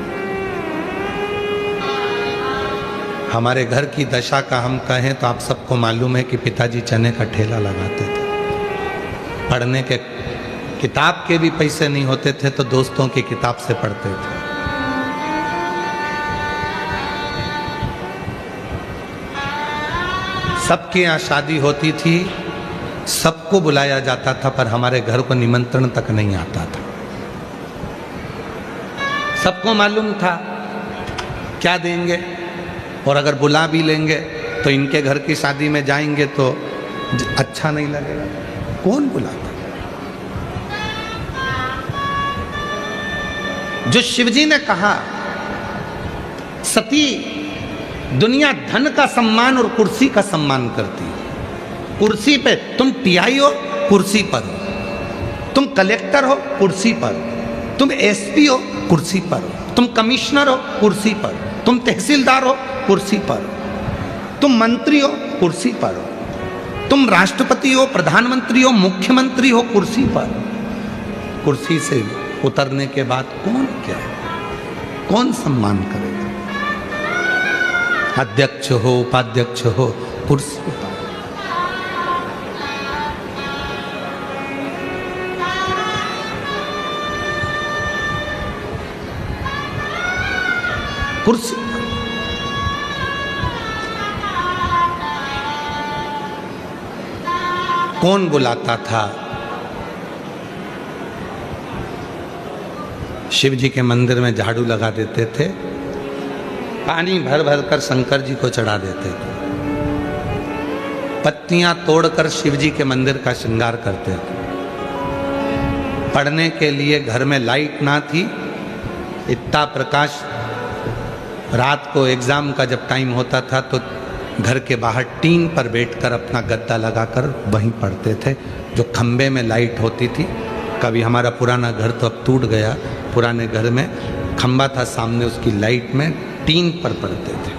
S1: हमारे घर की दशा का हम कहें तो आप सबको मालूम है कि पिताजी चने का ठेला लगाते थे, पढ़ने के किताब के भी पैसे नहीं होते थे तो दोस्तों की किताब से पढ़ते थे। सबके यहाँ शादी होती थी, सबको बुलाया जाता था, पर हमारे घर को निमंत्रण तक नहीं आता था। सबको मालूम था क्या देंगे, और अगर बुला भी लेंगे तो इनके घर की शादी में जाएंगे तो अच्छा नहीं लगेगा। कौन बुलाता? जो शिवजी ने कहा सती दुनिया धन का सम्मान और कुर्सी का सम्मान करती है। कुर्सी पे तुम टीआई हो, कुर्सी पर हो, तुम कलेक्टर हो, कुर्सी पर हो, तुम एसपी हो, कुर्सी पर हो, तुम कमिश्नर हो, कुर्सी पर हो, तुम तहसीलदार हो, कुर्सी पर हो, तुम मंत्री हो, कुर्सी पर हो, तुम राष्ट्रपति हो, प्रधानमंत्री हो, मुख्यमंत्री हो, कुर्सी पर हो। कुर्सी से उतरने के बाद कौन क्या है, कौन सम्मान करेगा? अध्यक्ष हो, उपाध्यक्ष हो, कुर्सी पर। कुर्सी कौन बुलाता था? शिव जी के मंदिर में झाड़ू लगा देते थे, पानी भर भर कर शंकर जी को चढ़ा देते थे, पत्तियां तोड़कर शिव जी के मंदिर का श्रृंगार करते थे, पढ़ने के लिए घर में लाइट ना थी, इतना प्रकाश। रात को एग्ज़ाम का जब टाइम होता था तो घर के बाहर टीन पर बैठकर अपना गद्दा लगाकर वहीं पढ़ते थे, जो खम्बे में लाइट होती थी। कभी हमारा पुराना घर तो अब टूट गया, पुराने घर में खम्बा था सामने, उसकी लाइट में टीन पर पढ़ते थे।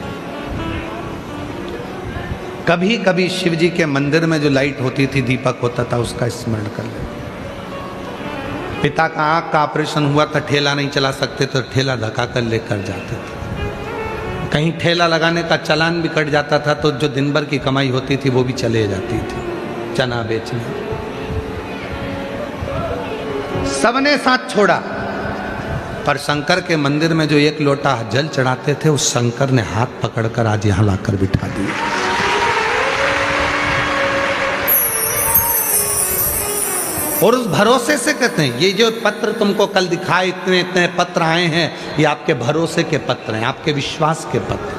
S1: कभी कभी शिव जी के मंदिर में जो लाइट होती थी, दीपक होता था, उसका स्मरण कर ले। पिता का आँख का ऑपरेशन हुआ था, ठेला नहीं चला सकते तो ठेला धक्का कर लेकर जाते थे। कहीं ठेला लगाने का चालान भी कट जाता था तो जो दिन भर की कमाई होती थी वो भी चले जाती थी चना बेचने। सबने साथ छोड़ा, पर शंकर के मंदिर में जो एक लोटा जल चढ़ाते थे, उस शंकर ने हाथ पकड़कर आज यहां लाकर बिठा दिया। और उस भरोसे से कहते हैं, ये जो पत्र तुमको कल दिखाए, इतने इतने पत्र आए हैं, ये आपके भरोसे के पत्र हैं, आपके विश्वास के पत्र।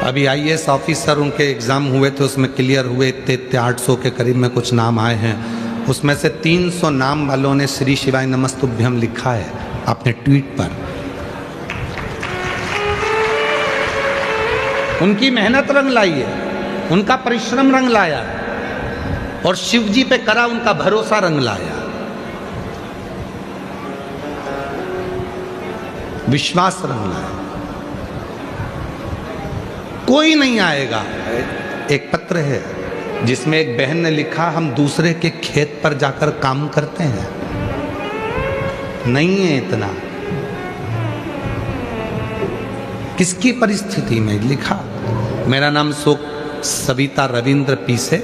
S1: अभी आईएएस ऑफिसर उनके एग्जाम हुए थे, उसमें क्लियर हुए, इतने 800 के करीब में कुछ नाम आए हैं। उसमें से 300 नाम वालों ने श्री शिवाय नमस्तुभ्यम लिखा है अपने ट्वीट पर। उनकी मेहनत रंग लाई है, उनका परिश्रम रंग लाया, और शिव जी पे करा उनका भरोसा रंग लाया, विश्वास रंग लाया। कोई नहीं आएगा। एक पत्र है जिसमें एक बहन ने लिखा, हम दूसरे के खेत पर जाकर काम करते हैं, नहीं है इतना। किसकी परिस्थिति में लिखा? मेरा नाम सविता रविंद्र पीसे,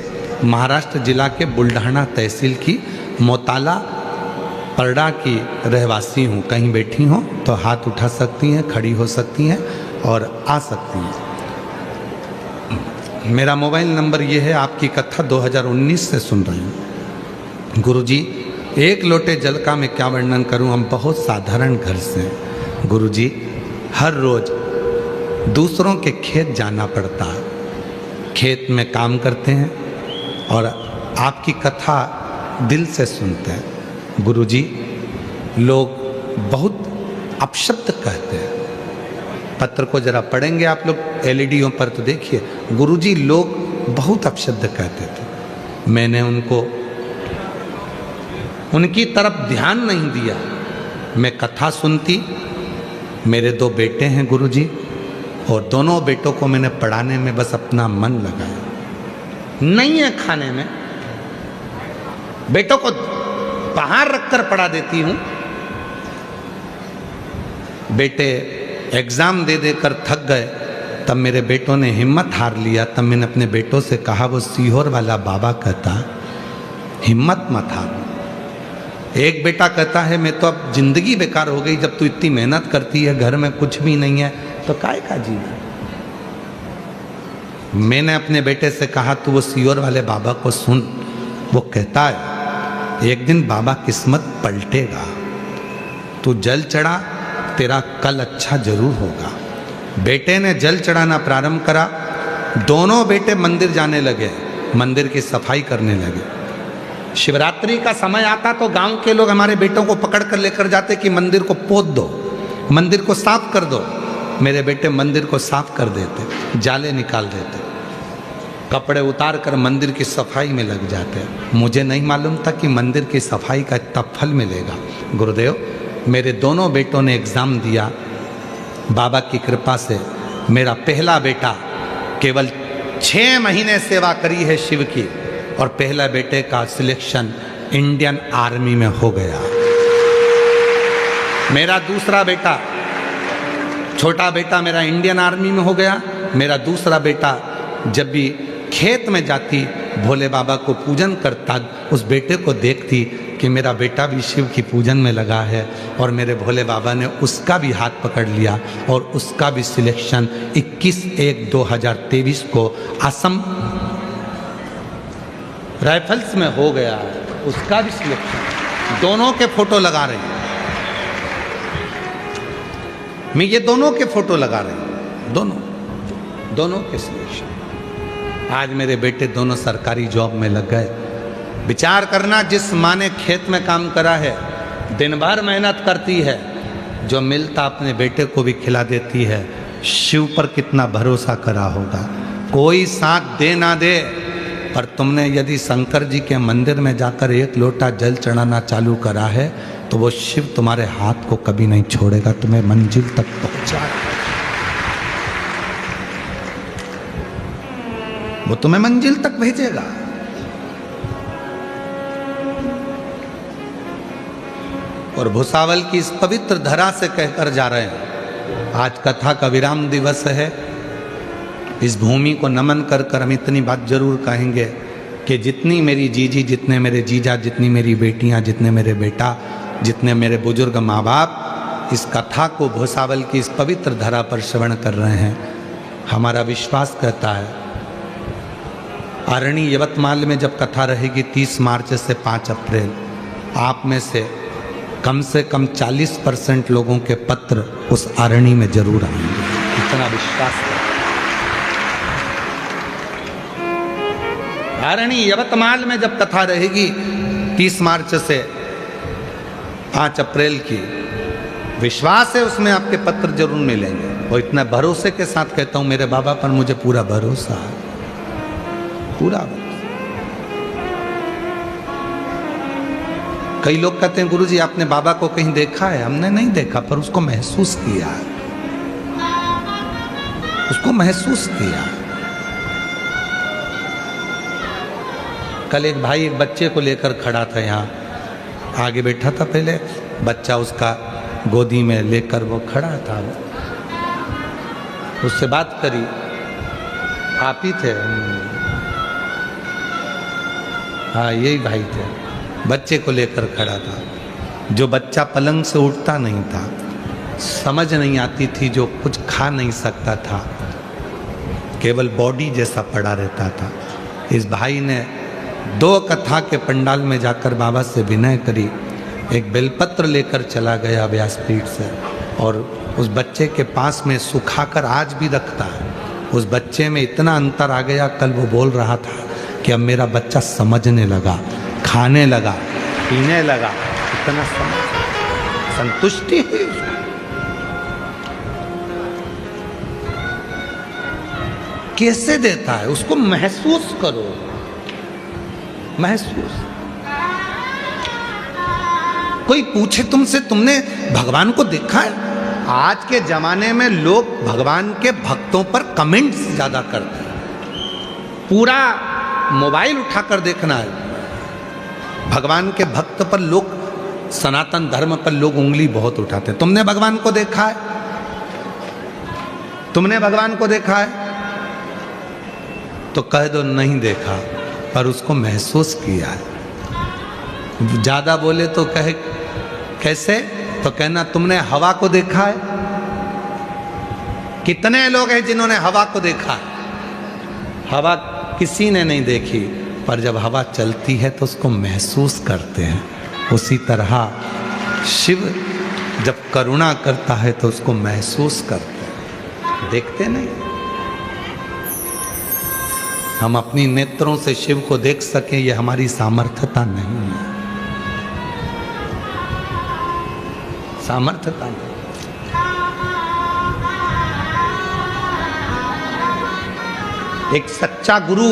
S1: महाराष्ट्र जिला के बुल्ढाना तहसील की मोताला परडा की रहवासी हूँ। कहीं बैठी हो तो हाथ उठा सकती हैं, खड़ी हो सकती हैं और आ सकती हैं। मेरा मोबाइल नंबर ये है। आपकी कथा 2019 से सुन रही हूँ। गुरुजी, एक लोटे जल का मैं क्या वर्णन करूँ, हम बहुत साधारण घर से हैं। गुरुजी, हर रोज़ दूसरों के खेत जाना पड़ता है, खेत में काम करते हैं और आपकी कथा दिल से सुनते हैं। गुरुजी, लोग बहुत अपशब्द कहते हैं। पत्र को जरा पढ़ेंगे आप लोग एलईडीओं पर तो देखिए, गुरुजी लोग बहुत अपशब्द कहते थे। मैंने उनकी तरफ ध्यान नहीं दिया। मैं कथा सुनती। मेरे 2 बेटे हैं गुरुजी, और दोनों बेटों को मैंने पढ़ाने में बस अपना मन लगाया। नहीं है खाने में, बेटों को बाहर रखकर पढ़ा देती हूँ। बेटे एग्ज़ाम दे देकर थक गए, तब मेरे बेटों ने हिम्मत हार लिया। तब मैंने अपने बेटों से कहा, वो सीहोर वाला बाबा कहता, हिम्मत मत हार। एक बेटा कहता है, मैं तो अब जिंदगी बेकार हो गई, जब तू इतनी मेहनत करती है, घर में कुछ भी नहीं है तो काय का जीना। मैंने अपने बेटे से कहा, तू वो सीहोर वाले बाबा को सुन। वो कहता है, एक दिन बाबा किस्मत पलटेगा, तू जल चढ़ा, तेरा कल अच्छा जरूर होगा। बेटे ने जल चढ़ाना प्रारंभ करा। दोनों बेटे मंदिर जाने लगे, मंदिर की सफाई करने लगे। शिवरात्रि का समय आता तो गांव के लोग हमारे बेटों को पकड़ कर लेकर जाते कि मंदिर को पोत दो, मंदिर को साफ कर दो। मेरे बेटे मंदिर को साफ कर देते, जाले निकाल देते, कपड़े उतार कर मंदिर की सफाई में लग जाते। मुझे नहीं मालूम था कि मंदिर की सफाई का इतना फल मिलेगा। गुरुदेव, मेरे दोनों बेटों ने एग्ज़ाम दिया। बाबा की कृपा से मेरा पहला बेटा केवल 6 महीने सेवा करी है शिव की, और पहला बेटे का सिलेक्शन इंडियन आर्मी में हो गया। मेरा दूसरा बेटा, छोटा बेटा मेरा इंडियन आर्मी में हो गया। मेरा दूसरा बेटा जब भी खेत में जाती, भोले बाबा को पूजन करता, उस बेटे को देखती कि मेरा बेटा भी शिव की पूजन में लगा है, और मेरे भोले बाबा ने उसका भी हाथ पकड़ लिया और उसका भी सिलेक्शन 21/1/2023 को असम राइफल्स में हो गया। उसका भी सिलेक्शन, दोनों के फोटो लगा रहे हैं। मैं ये दोनों के फोटो लगा रही हूँ, दोनों के सिलेक्शन। आज मेरे बेटे दोनों सरकारी जॉब में लग गए। विचार करना, जिस माँ ने खेत में काम करा है, दिन भर मेहनत करती है, जो मिलता अपने बेटे को भी खिला देती है, शिव पर कितना भरोसा करा होगा। कोई साथ दे ना दे, पर तुमने यदि शंकर जी के मंदिर में जाकर एक लोटा जल चढ़ाना चालू करा है, तो वो शिव तुम्हारे हाथ को कभी नहीं छोड़ेगा, तुम्हें मंजिल तक पहुंचाएगा। वो तुम्हें मंजिल तक भेजेगा। और भुसावल की इस पवित्र धरा से कहकर जा रहे हैं, आज कथा का विराम दिवस है। इस भूमि को नमन कर कर हम इतनी बात जरूर कहेंगे कि जितनी मेरी जीजी, जितने मेरे जीजा, जितनी मेरी बेटियां, जितने मेरे बेटा, जितने मेरे बुजुर्ग माँ बाप इस कथा को भुसावल की इस पवित्र धरा पर श्रवण कर रहे हैं, हमारा विश्वास कहता है आरणी यवतमाल में जब कथा रहेगी 30 मार्च से 5 अप्रैल, आप में से कम 40% लोगों के पत्र उस आरणी में जरूर आएंगे, इतना विश्वास है। आरणी यवतमाल में जब कथा रहेगी 30 मार्च से 5 अप्रैल की, विश्वास है उसमें आपके पत्र जरूर मिलेंगे। और इतना भरोसे के साथ कहता हूं, मेरे बाबा पर मुझे पूरा भरोसा है, पूरा भरोसा। कई लोग कहते हैं गुरुजी आपने बाबा को कहीं देखा है? हमने नहीं देखा, पर उसको महसूस किया है, उसको महसूस किया। कल एक भाई एक बच्चे को लेकर खड़ा था, यहाँ आगे बैठा था, पहले बच्चा उसका गोदी में लेकर वो खड़ा था, उससे बात करी, आप ही थे? हाँ यही भाई थे। बच्चे को लेकर खड़ा था, जो बच्चा पलंग से उठता नहीं था, समझ नहीं आती थी, जो कुछ खा नहीं सकता था, केवल बॉडी जैसा पड़ा रहता था। इस भाई ने 2 कथा के पंडाल में जाकर बाबा से विनय करी, एक बेलपत्र लेकर चला गया व्यासपीठ से, और उस बच्चे के पास में सुखाकर आज भी रखता है। उस बच्चे में इतना अंतर आ गया, कल वो बोल रहा था कि अब मेरा बच्चा समझने लगा, खाने लगा, पीने लगा, इतना संतुष्टि हुई। कैसे देता है उसको महसूस करो, महसूस। कोई पूछे तुमसे तुमने भगवान को देखा है? आज के जमाने में लोग भगवान के भक्तों पर कमेंट्स ज्यादा करते हैं, पूरा मोबाइल उठाकर देखना है। भगवान के भक्त पर लोग, सनातन धर्म पर लोग उंगली बहुत उठाते हैं। तुमने भगवान को देखा है? तुमने भगवान को देखा है? तो कह दो नहीं देखा, पर उसको महसूस किया है। ज्यादा बोले तो कहे कैसे? तो कहना तुमने हवा को देखा है? कितने लोग हैं जिन्होंने हवा को देखा है? हवा किसी ने नहीं देखी, पर जब हवा चलती है तो उसको महसूस करते हैं। उसी तरह शिव जब करुणा करता है तो उसको महसूस करते हैं, देखते नहीं। हम अपनी नेत्रों से शिव को देख सकें, यह हमारी सामर्थ्यता नहीं है, सामर्थ्यता नहीं। एक सच्चा गुरु,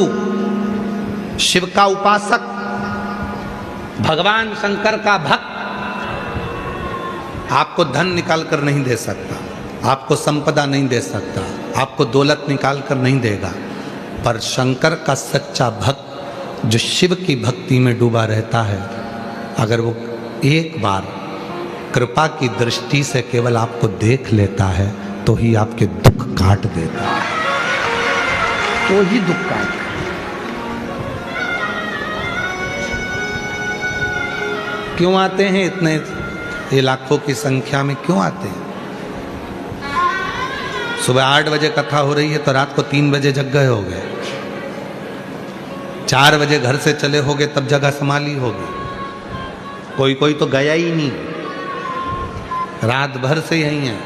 S1: शिव का उपासक, भगवान शंकर का भक्त आपको धन निकाल कर नहीं दे सकता, आपको संपदा नहीं दे सकता, आपको दौलत निकाल कर नहीं देगा, पर शंकर का सच्चा भक्त जो शिव की भक्ति में डूबा रहता है, अगर वो एक बार कृपा की दृष्टि से केवल आपको देख लेता है तो ही आपके दुख काट देता है, तो ही दुख काट। क्यों आते हैं इतने, ये लाखों की संख्या में क्यों आते हैं? सुबह 8 बजे कथा हो रही है तो रात को 3 बजे जग गए होगे, 4 बजे घर से चले होगे तब जगह संभाली होगी, कोई कोई तो गया ही नहीं, रात भर से यही है।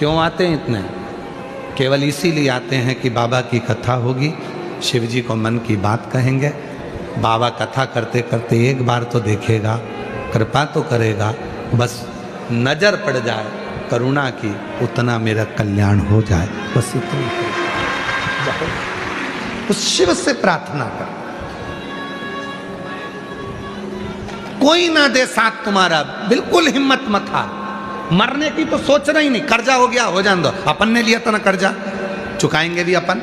S1: क्यों आते हैं इतने? केवल इसीलिए आते हैं कि बाबा की कथा होगी, शिव जी को मन की बात कहेंगे। बाबा कथा करते करते एक बार तो देखेगा, कृपा तो करेगा, बस नज़र पड़ जाए करुणा की, उतना मेरा कल्याण हो जाए, बस इतनी उस शिव से प्रार्थना कर। कोई ना दे साथ तुम्हारा, बिल्कुल हिम्मत मत हार। मरने की तो सोचना ही नहीं, कर्जा हो गया हो जाने दो, अपन ने लिया था ना कर्जा, चुकाएंगे भी अपन,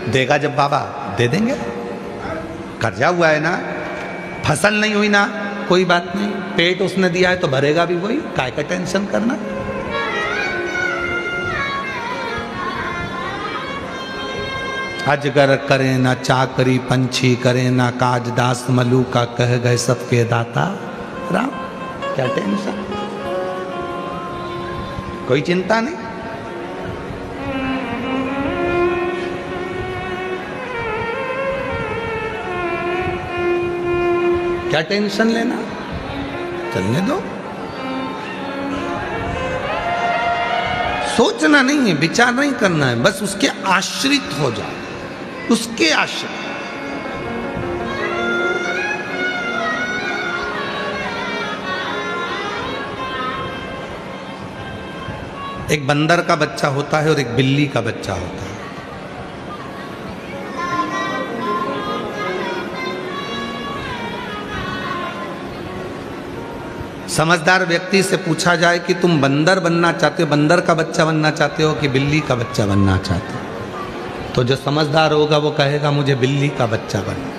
S1: देगा जब बाबा दे देंगे। कर्जा हुआ है ना, फसल नहीं हुई ना, कोई बात नहीं, पेट उसने दिया है तो भरेगा भी वही, काय का टेंशन करना। अजगर करे ना चाकरी, पंछी करे ना काज, दास मलू का कह गए सबके दाता राम। क्या टेंशन, कोई चिंता नहीं। क्या टेंशन लेना, चलने दो। सोचना नहीं है, विचार नहीं करना है, बस उसके आश्रित हो जाओ, उसके आश्रित। एक बंदर का बच्चा होता है और एक बिल्ली का बच्चा होता है। समझदार व्यक्ति से पूछा जाए कि तुम बंदर बनना चाहते हो, बंदर का बच्चा बनना चाहते हो कि बिल्ली का बच्चा बनना चाहते हो, तो जो समझदार होगा वो कहेगा मुझे बिल्ली का बच्चा बनना,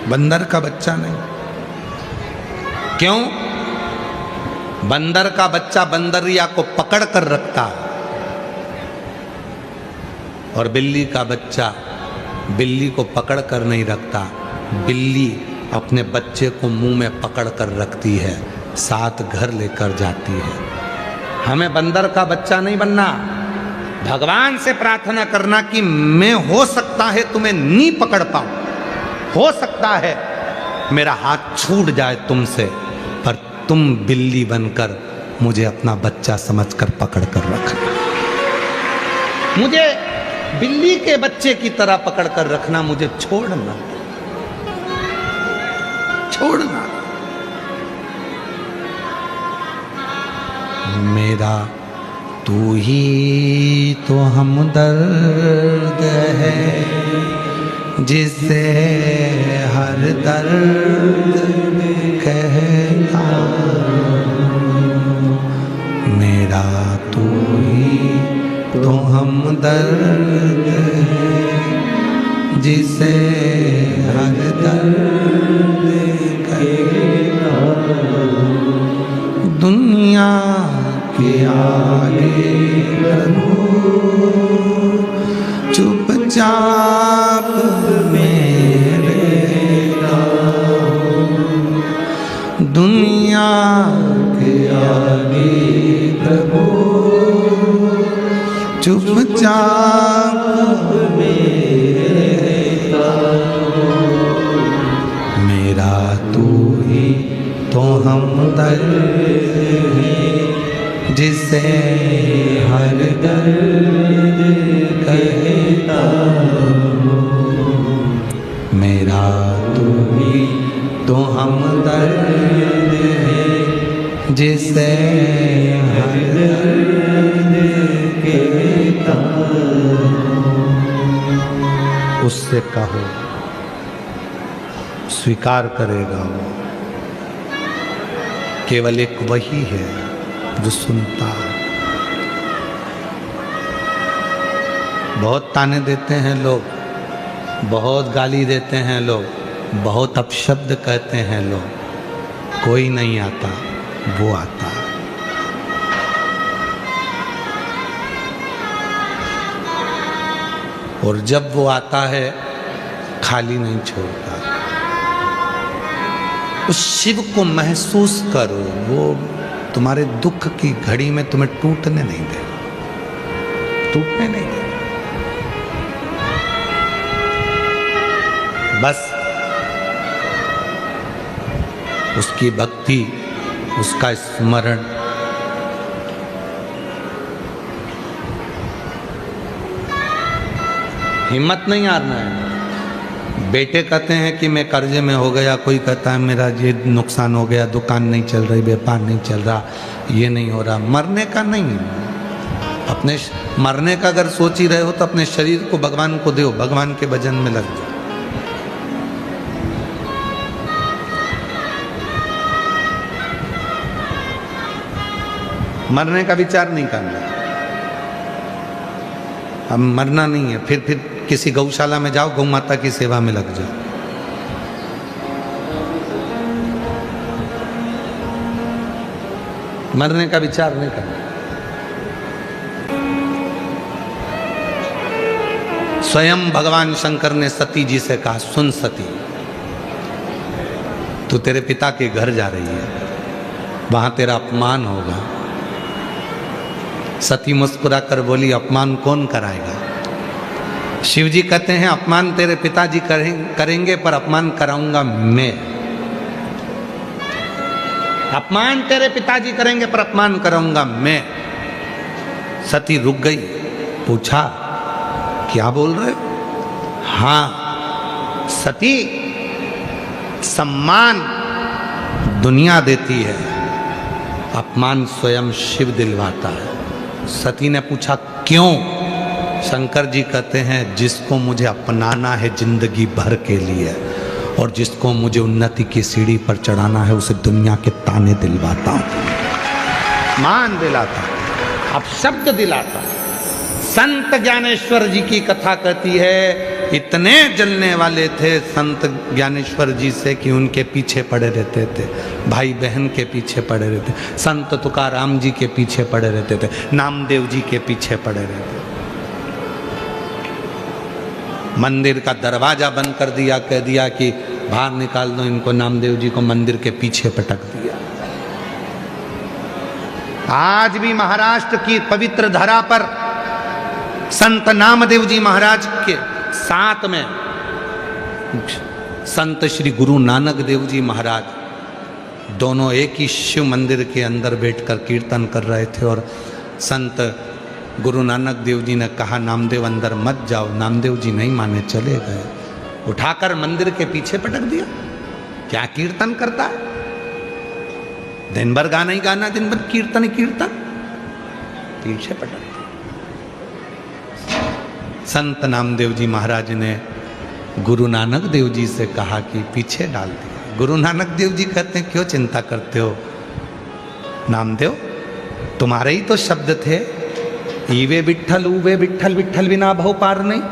S1: बंदर का बच्चा नहीं। क्यों? बंदर का बच्चा बंदरिया को पकड़ कर रखता है और बिल्ली का बच्चा बिल्ली को पकड़ कर नहीं रखता। बिल्ली अपने बच्चे को मुंह में पकड़ कर रखती है, साथ घर लेकर जाती है। हमें बंदर का बच्चा नहीं बनना, भगवान से प्रार्थना करना कि मैं हो सकता है तुम्हें नहीं पकड़ पाऊं, हो सकता है मेरा हाथ छूट जाए तुमसे, पर तुम बिल्ली बनकर मुझे अपना बच्चा समझकर पकड़ कर रखना, मुझे बिल्ली के बच्चे की तरह पकड़ कर रखना, मुझे छोड़ना छोड़ना। मेरा तू ही तो हमदर्द है, जिसे हर दर्द कहता। मेरा तू ही तो हमदर्द है, जिसे हर दर्द कहता। दुनिया के आगे प्रभु चुपचाप मेरे, दुनिया के आगे प्रभु चुपचाप मेरा तू ही तो हमदर्द है, जिसे हर दर्द कहता। मेरा तू ही तो हमदर्द है, जिसे हर दर्द कहता। उससे कहो, स्वीकार करेगा वो। केवल एक वही है जो सुनता है। बहुत ताने देते हैं लोग, बहुत गाली देते हैं लोग, बहुत अपशब्द कहते हैं लोग, कोई नहीं आता, वो आता है। और जब वो आता है खाली नहीं छोड़ता। उस शिव को महसूस करो, वो तुम्हारे दुख की घड़ी में तुम्हें टूटने नहीं देगा, टूटने नहीं देगा। बस उसकी भक्ति, उसका स्मरण, हिम्मत नहीं हारना है। बेटे कहते हैं कि मैं कर्जे में हो गया, कोई कहता है मेरा ये नुकसान हो गया, दुकान नहीं चल रही, व्यापार नहीं चल रहा, ये नहीं हो रहा। मरने का नहीं, अपने मरने का अगर सोच ही रहे हो तो अपने शरीर को भगवान को दो, भगवान के भजन में लग जाओ। मरने का विचार नहीं करना, अब मरना नहीं है। फिर किसी गौशाला में जाओ, गौ माता की सेवा में लग जाओ। मरने का विचार नहीं करना। स्वयं भगवान शंकर ने सती जी से कहा, सुन सती, तू तेरे पिता के घर जा रही है, वहां तेरा अपमान होगा। सती मुस्कुरा कर बोली, अपमान कौन कराएगा? शिव जी कहते हैं, अपमान तेरे पिताजी करेंगे, पर अपमान कराऊंगा मैं। अपमान तेरे पिताजी करेंगे, पर अपमान कराऊंगा मैं। सती रुक गई, पूछा, क्या बोल रहे हो? हाँ सती, सम्मान दुनिया देती है, अपमान स्वयं शिव दिलवाता है। सती ने पूछा, क्यों? शंकर जी कहते हैं, जिसको मुझे अपनाना है जिंदगी भर के लिए, और जिसको मुझे उन्नति की सीढ़ी पर चढ़ाना है, उसे दुनिया के ताने दिलवाता हूं, मान दिलाता, अब शब्द दिलाता। संत ज्ञानेश्वर जी की कथा कहती है, इतने जलने वाले थे संत ज्ञानेश्वर जी से कि उनके पीछे पड़े रहते थे, भाई बहन के पीछे पड़े रहते, संत तुकाराम जी के पीछे पड़े रहते थे, नामदेव जी के पीछे पड़े रहते। मंदिर का दरवाजा बंद कर दिया, कह दिया कि बाहर निकाल दो इनको। नामदेव जी को मंदिर के पीछे पटक दिया। आज भी महाराष्ट्र की पवित्र धरा पर संत नामदेव जी महाराज के साथ में संत श्री गुरु नानक देव जी महाराज, दोनों एक ही शिव मंदिर के अंदर बैठकर कीर्तन कर रहे थे। और संत गुरु नानक देव जी ने कहा, नामदेव अंदर मत जाओ। नामदेव जी नहीं माने, चले गए। उठाकर मंदिर के पीछे पटक दिया। क्या कीर्तन करता है? दिन भर गाना ही गाना, दिन भर कीर्तन ही कीर्तन, पीछे पटक दिया। संत नामदेव जी महाराज ने गुरु नानक देव जी से कहा कि पीछे डाल दिया। गुरु नानक देव जी कहते हैं, क्यों चिंता करते हो नामदेव, तुम्हारे ही तो शब्द थे, ईवे विठ्ठल उवे विठ्ठल, विठ्ठल बिना भव पार नहीं।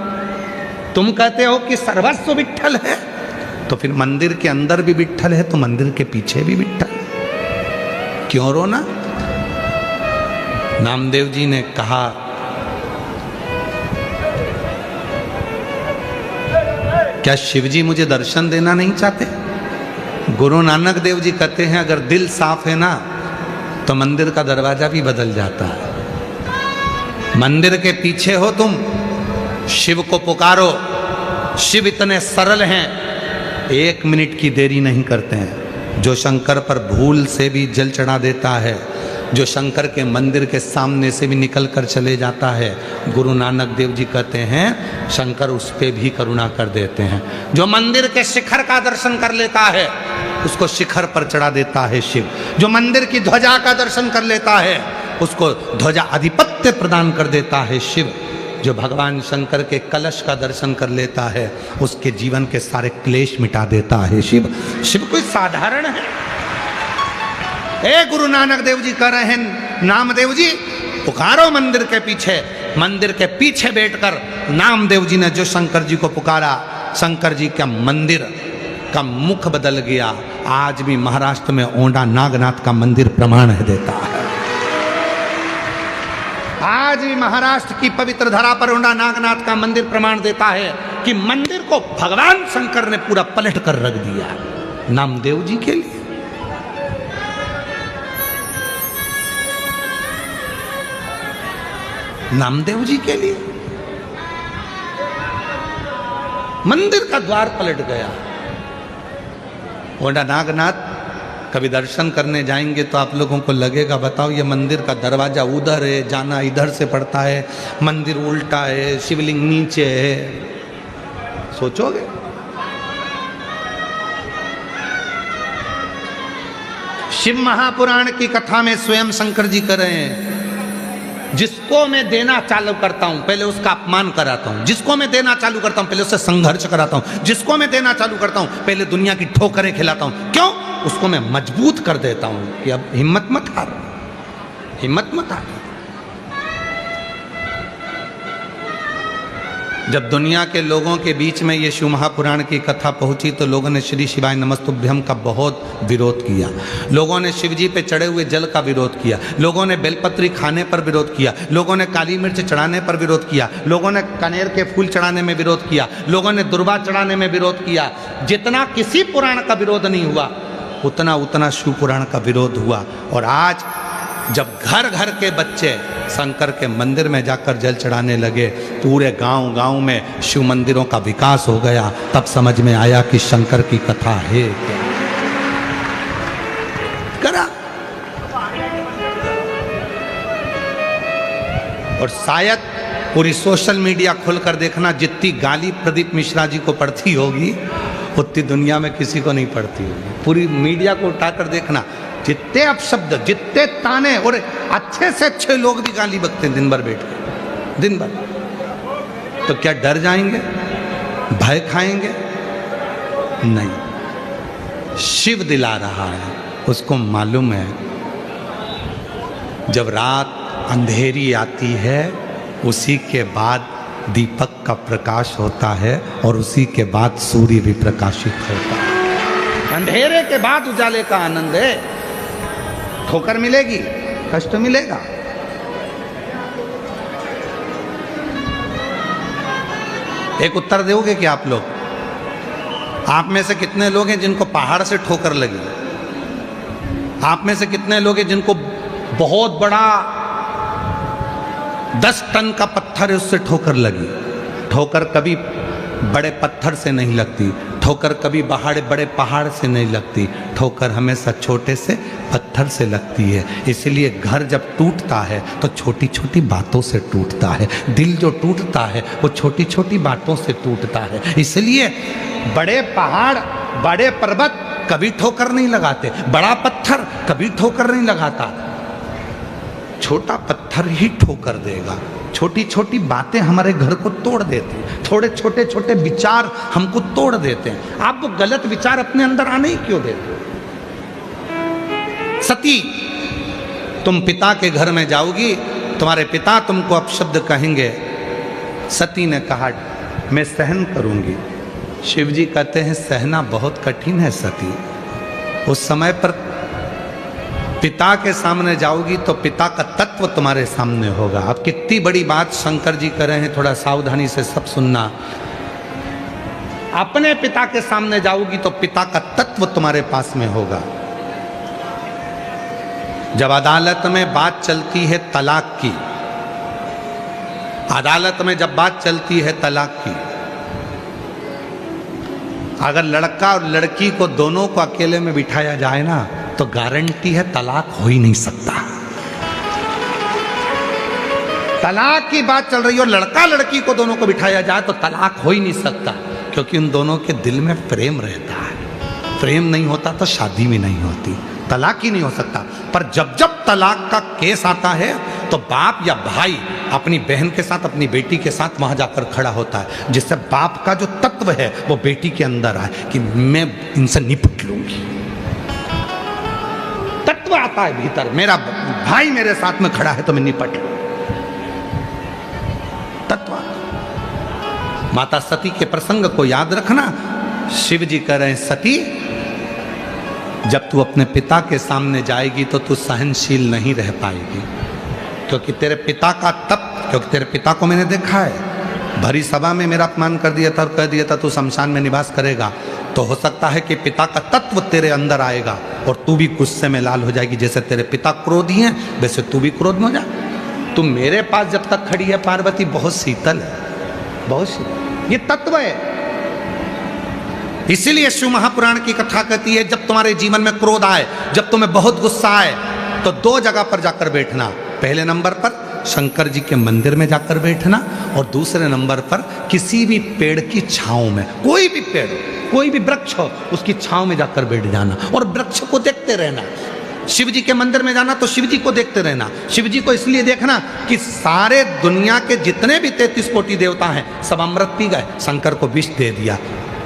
S1: तुम कहते हो कि सर्वस्व विठ्ठल है, तो फिर मंदिर के अंदर भी विठ्ठल है, तो मंदिर के पीछे भी विठ्ठल है, क्यों रोना? नामदेव जी ने कहा, क्या शिवजी मुझे दर्शन देना नहीं चाहते? गुरु नानक देव जी कहते हैं, अगर दिल साफ है ना तो मंदिर का दरवाजा भी बदल जाता है। मंदिर के पीछे हो तुम, शिव को पुकारो। शिव इतने सरल हैं, 1 मिनट की देरी नहीं करते हैं। जो शंकर पर भूल से भी जल चढ़ा देता है, जो शंकर के मंदिर के सामने से भी निकल कर चले जाता है, गुरु नानक देव जी कहते हैं शंकर उस पे भी करुणा कर देते हैं। जो मंदिर के शिखर का दर्शन कर लेता है, उसको शिखर पर चढ़ा देता है शिव। जो मंदिर की ध्वजा का दर्शन कर लेता है, उसको ध्वजा आधिपत्य प्रदान कर देता है शिव। जो भगवान शंकर के कलश का दर्शन कर लेता है, उसके जीवन के सारे क्लेश मिटा देता है शिव। शिव कोई साधारण है? गुरु नानक देव जी कह रहे हैं, नामदेव जी पुकारो मंदिर के पीछे। मंदिर के पीछे बैठकर नामदेव जी ने जो शंकर जी को पुकारा, शंकर जी का मंदिर का मुख बदल गया। आज भी महाराष्ट्र में ओंडा नागनाथ का मंदिर प्रमाण है देता है। आज भी महाराष्ट्र की पवित्र धरा पर ओंडा नागनाथ का मंदिर प्रमाण देता है कि मंदिर को भगवान शंकर ने पूरा पलट कर रख दिया नामदेव जी के लिए। नामदेव जी के लिए मंदिर का द्वार पलट गया। ओंडा नागनाथ कभी दर्शन करने जाएंगे तो आप लोगों को लगेगा, बताओ ये मंदिर का दरवाज़ा उधर है, जाना इधर से पड़ता है, मंदिर उल्टा है, शिवलिंग नीचे है। सोचोगे? शिव महापुराण की कथा में स्वयं शंकर जी कर रहे हैं, जिसको मैं देना चालू करता हूं पहले उसका अपमान कराता हूं, जिसको मैं देना चालू करता हूं पहले उससे संघर्ष कराता हूं, जिसको मैं देना चालू करता हूं पहले दुनिया की ठोकरें खिलाता हूं। क्यों? उसको मैं मजबूत कर देता हूं कि अब हिम्मत मत हार, हिम्मत मत हार। जब दुनिया के लोगों के बीच में ये शिव महापुराण की कथा पहुंची तो लोगों ने श्री शिवाय नमस्तुभ्यम का बहुत विरोध किया, लोगों ने शिव जी पे चढ़े हुए जल का विरोध किया, लोगों ने बेलपत्री खाने पर विरोध किया, लोगों ने काली मिर्च चढ़ाने पर विरोध किया, लोगों ने कनेर के फूल चढ़ाने में विरोध किया, लोगों ने दुर्वा चढ़ाने में विरोध किया। जितना किसी पुराण का विरोध नहीं हुआ उतना शिव पुराण का विरोध हुआ। और आज जब घर घर के बच्चे शंकर के मंदिर में जाकर जल चढ़ाने लगे, पूरे गांव में शिव मंदिरों का विकास हो गया, तब समझ में आया कि शंकर की कथा है क्या। करा। और शायद पूरी सोशल मीडिया खोलकर देखना, जितनी गाली प्रदीप मिश्रा जी को पड़ती होगी उतनी दुनिया में किसी को नहीं पड़ती होगी। पूरी मीडिया को उठाकर देखना, जितने अपशब्द, जितने ताने, और अच्छे से अच्छे लोग भी गाली बकते हैं दिन भर बैठ के, दिन भर। तो क्या डर जाएंगे, भय खाएंगे? नहीं, शिव दिला रहा है, उसको मालूम है जब रात अंधेरी आती है उसी के बाद दीपक का प्रकाश होता है और उसी के बाद सूर्य भी प्रकाशित होता है। अंधेरे के बाद उजाले का आनंद है। ठोकर मिलेगी, कष्ट मिलेगा, एक उत्तर दोगे कि आप लोग? आप में से कितने लोग हैं जिनको पहाड़ से ठोकर लगी? आप में से कितने लोग हैं जिनको बहुत बड़ा 10 टन का पत्थर है उससे ठोकर लगी? ठोकर कभी बड़े पत्थर से नहीं लगती, ठोकर कभी बड़े पहाड़ से नहीं लगती, ठोकर हमेशा छोटे से पत्थर से लगती है। इसलिए घर जब टूटता है तो छोटी छोटी बातों से टूटता है, दिल जो टूटता है वो छोटी छोटी बातों से टूटता है। इसलिए बड़े पहाड़, बड़े पर्वत कभी ठोकर नहीं लगाते, बड़ा पत्थर कभी ठोकर नहीं लगाता, छोटा पत्थर ही ठोकर देगा। छोटी छोटी बातें हमारे घर को तोड़ देती, थोड़े छोटे छोटे विचार हमको तोड़ देते हैं। आप वो गलत विचार अपने अंदर आने ही क्यों देते? सती, तुम पिता के घर में जाओगी, तुम्हारे पिता तुमको अपशब्द कहेंगे। सती ने कहा मैं सहन करूंगी। शिव जी कहते हैं सहना बहुत कठिन है सती। उस समय पर पिता के सामने जाओगी तो पिता का तत्व तुम्हारे सामने होगा। अब कितनी बड़ी बात शंकर जी कर रहे हैं, थोड़ा सावधानी से सब सुनना। अपने पिता के सामने जाओगी तो पिता का तत्व तुम्हारे पास में होगा। जब अदालत में बात चलती है तलाक की, अदालत में जब बात चलती है तलाक की, अगर लड़का और लड़की को दोनों को अकेले में बिठाया जाए ना तो गारंटी है तलाक हो ही नहीं सकता। तलाक की बात चल रही हो, लड़का लड़की को दोनों को बिठाया जाए तो तलाक हो ही नहीं सकता, क्योंकि उन दोनों के दिल में प्रेम रहता है। प्रेम नहीं होता तो शादी भी नहीं होती, तलाक ही नहीं हो सकता। पर जब जब तलाक का केस आता है तो बाप या भाई अपनी बहन के साथ, अपनी बेटी के साथ वहां जाकर खड़ा होता है, जिससे बाप का जो तत्व है वो बेटी के अंदर आए कि मैं इनसे निपट लूंगी। तत्व आता है भीतर, मेरा भाई मेरे साथ में खड़ा है तो मैं निपट लूं। तत्व। माता सती के प्रसंग को याद रखना। शिव जी कह रहे हैं सती, जब तू अपने पिता के सामने जाएगी तो तू सहनशील नहीं रह पाएगी, क्योंकि तेरे पिता का क्योंकि तेरे पिता को मैंने देखा है, भरी सभा में मेरा अपमान कर दिया था और कह दिया था तू शमशान में निवास करेगा। तो हो सकता है कि पिता का तत्व तेरे अंदर आएगा और तू भी गुस्से में लाल हो जाएगी। जैसे तेरे पिता क्रोधी हैं वैसे तू भी क्रोध में हो जा। तू मेरे पास जब तक खड़ी है पार्वती बहुत शीतल है, बहुत शीतल, ये तत्व है। इसीलिए शिव महापुराण की कथा कहती है, जब तुम्हारे जीवन में क्रोध आए, जब तुम्हें बहुत गुस्सा आए, तो दो जगह पर जाकर बैठना। पहले नंबर पर शंकर जी के मंदिर में जाकर बैठना, और दूसरे नंबर पर किसी भी पेड़ की छांव में, कोई भी पेड़, कोई भी वृक्ष हो, उसकी छांव में जाकर बैठ जाना और वृक्ष को देखते रहना। शिव जी के मंदिर में जाना तो शिव जी को देखते रहना। शिव जी को इसलिए देखना कि सारे दुनिया के जितने भी 33 कोटि देवता हैं सब अमृत पी गए, शंकर को विष दे दिया,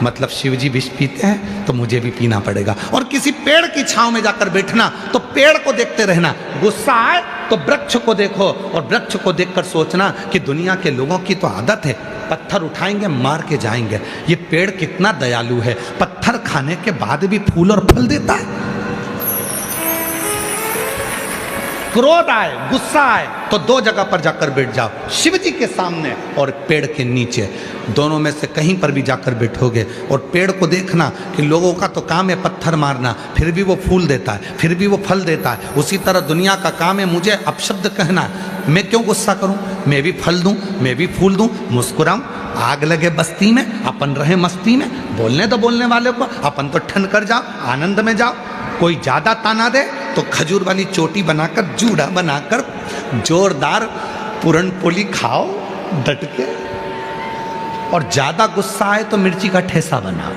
S1: मतलब शिव जी विष पीते हैं तो मुझे भी पीना पड़ेगा। और किसी पेड़ की छांव में जाकर बैठना तो पेड़ को देखते रहना। गुस्सा आए तो वृक्ष को देखो, और वृक्ष को देखकर सोचना कि दुनिया के लोगों की तो आदत है, पत्थर उठाएंगे मार के जाएंगे, ये पेड़ कितना दयालु है, पत्थर खाने के बाद भी फूल और फल देता है। क्रोध आए, गुस्सा आए तो दो जगह पर जाकर बैठ जाओ, शिव जी के सामने और पेड़ के नीचे। दोनों में से कहीं पर भी जाकर बैठोगे और पेड़ को देखना कि लोगों का तो काम है पत्थर मारना, फिर भी वो फूल देता है, फिर भी वो फल देता है। उसी तरह दुनिया का काम है मुझे अपशब्द कहना, मैं क्यों गुस्सा करूं, मैं भी फल दूं, मैं भी फूल दूं, मुस्कुराऊं। आग लगे बस्ती में, अपन रहे मस्ती में, बोलने दो बोलने वाले को, अपन तो ठन कर जाओ, आनंद में जाओ। कोई ज़्यादा ताना दे तो खजूर वाली चोटी बनाकर, जूड़ा बनाकर जोरदार पूरन पोली खाओ डट के, और ज़्यादा गुस्सा आए तो मिर्ची का ठेसा बनाओ।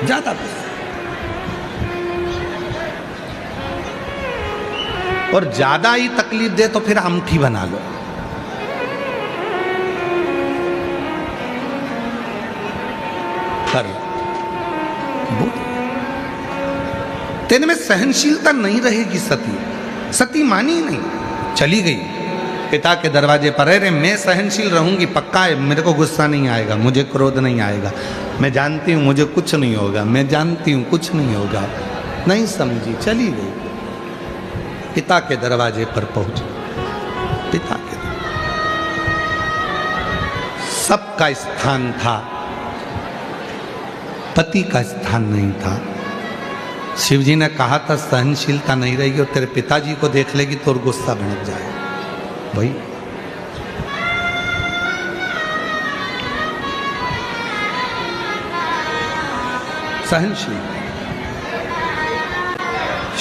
S1: ज़्यादा गुस्सा और ज़्यादा ही तकलीफ दे तो फिर अमठी बना लो। कर तेरे में सहनशीलता नहीं रहेगी। सती मानी ही नहीं, चली गई पिता के दरवाजे पर। अरे मैं सहनशील रहूंगी, पक्का है, मेरे को गुस्सा नहीं आएगा, मुझे क्रोध नहीं आएगा, मैं जानती हूँ मुझे कुछ नहीं होगा, मैं जानती हूँ कुछ नहीं होगा। नहीं समझी, चली गई। पिता के दरवाजे पर पहुंची, पिता के सबका स्थान था, पति का स्थान नहीं था। शिव जी ने कहा था सहनशीलता नहीं रहेगी और तेरे पिताजी को देख लेगी तो गुस्सा भड़क जाएगा। भाई सहनशील।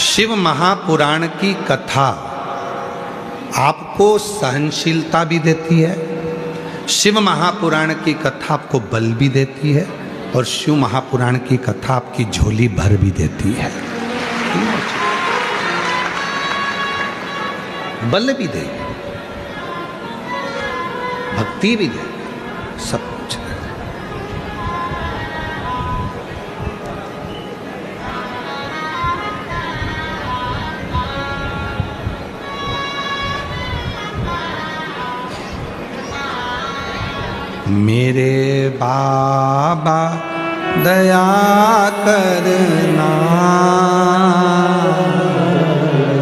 S1: शिव महापुराण की कथा आपको सहनशीलता भी देती है, शिव महापुराण की कथा आपको बल भी देती है, और शिव महापुराण की कथा आपकी झोली भर भी देती है। बल भी दे, भक्ति भी दे, सब कुछ दे। मेरे बाबा दया करना,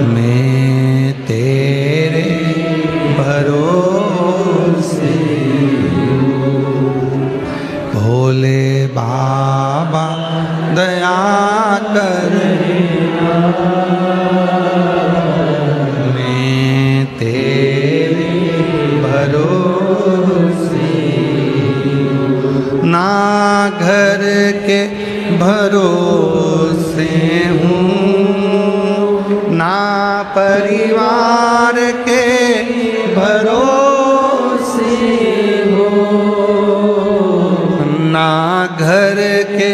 S1: मैं तेरे भरोसे भोले बाबा दया करना, मैं तेरे भरोसे ना घर के भरोसे हूँ, ना परिवार के भरोसे हूँ, ना घर के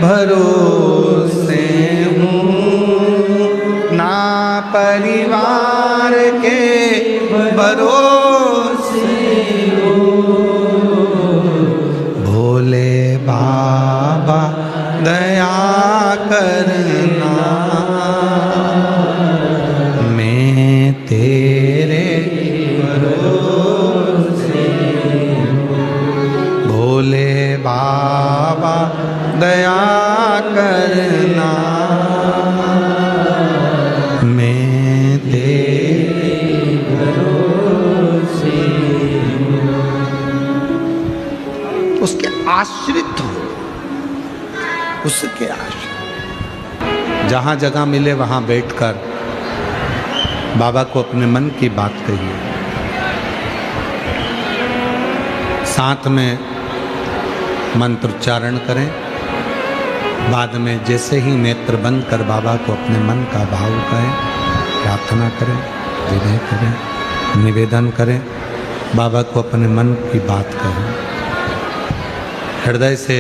S1: भरोसे हूँ, ना परिवार के भरोसे हूँ। भोले बाबा दया करना, मैं तेरे भरोसे हूँ। भोले बाबा दया करना, मैं तेरे भरोसे हूँ। उसके आश्रित हो, उसके आश्रित। जहाँ जगह मिले वहाँ बैठकर बाबा को अपने मन की बात कहिए। साथ में मंत्रोच्चारण करें। बाद में जैसे ही नेत्र बंद कर बाबा को अपने मन का भाव कहें, प्रार्थना करें, विनय करें, निवेदन करें, बाबा को अपने मन की बात कहें। हृदय से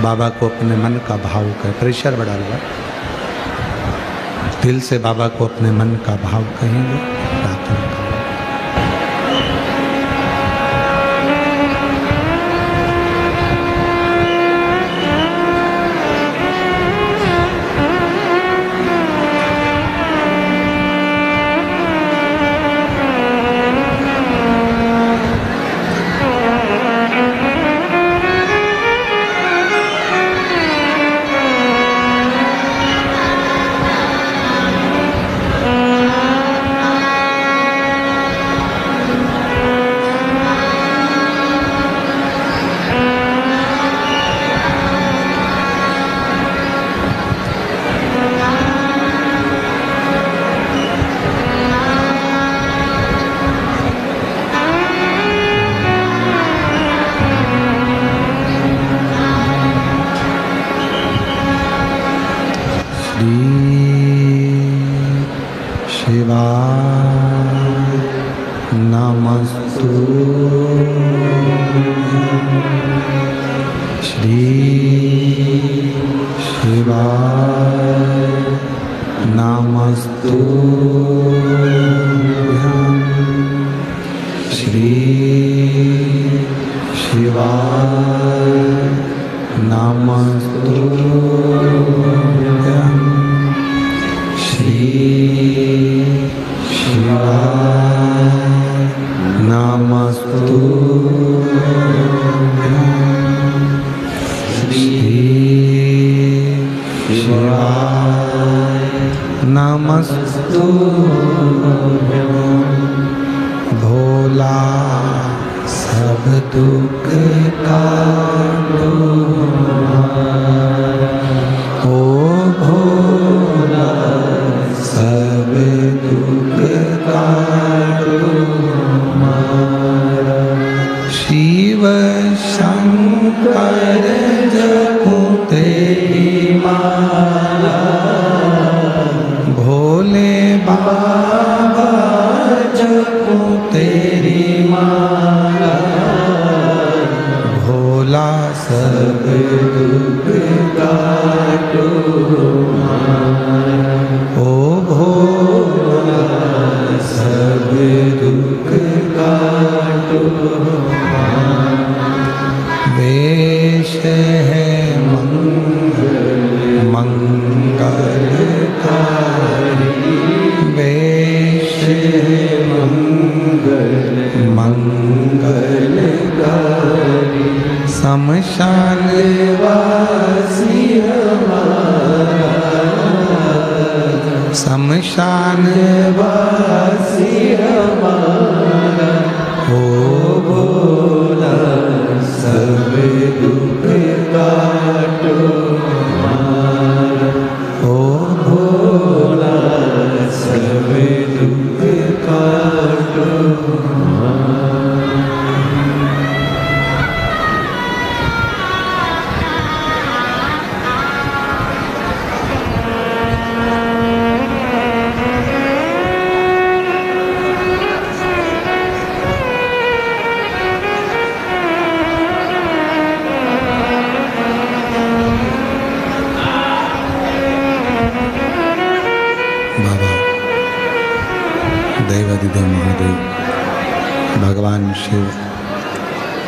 S1: बाबा को अपने मन का भाव कहें। प्रेशर बढ़ा हुआ, दिल से बाबा को अपने मन का भाव कहेंगे, प्रार्थना करें। भोला सब दुख काटो, ओ भोला सब दुख काटो हमारा। शिव शंकर जपूं तेरी माला, भोले बाबा जपूं तेरी माला, भोला सब दुख काटो हमारा। ओ भोला सब दुख काटो हमारा। वेश है मंगलकारी, वेश है मंगलकारी, शमशान वासी हमारा, शमशान वासी हमारा। ओ भोला सब दुख काटो हमारा, ओ भोला सब दुख काटो हमारा। दैवाधिदेव महादेव भगवान शिव,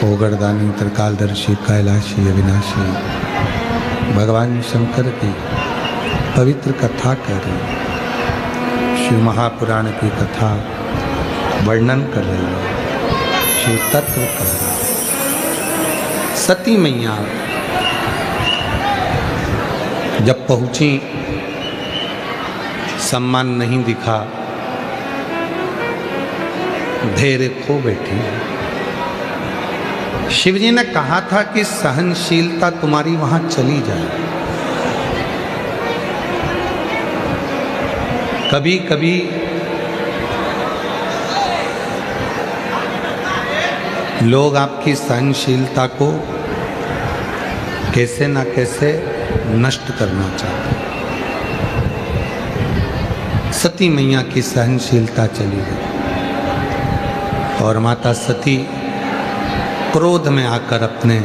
S1: ओगरदानी, त्रिकालदर्शी, कैलाशी, अविनाशी भगवान शंकर की पवित्र कथा कर रही, शिव महापुराण की कथा वर्णन कर रही है, शिव तत्व कर रही है। सती मैया जब पहुंची, सम्मान नहीं दिखा, धैर्य खो बैठी। शिवजी ने कहा था कि सहनशीलता तुम्हारी वहां चली जाए। कभी कभी लोग आपकी सहनशीलता को कैसे ना कैसे नष्ट करना चाहते। सती मैया की सहनशीलता चली गई और माता सती क्रोध में आकर अपने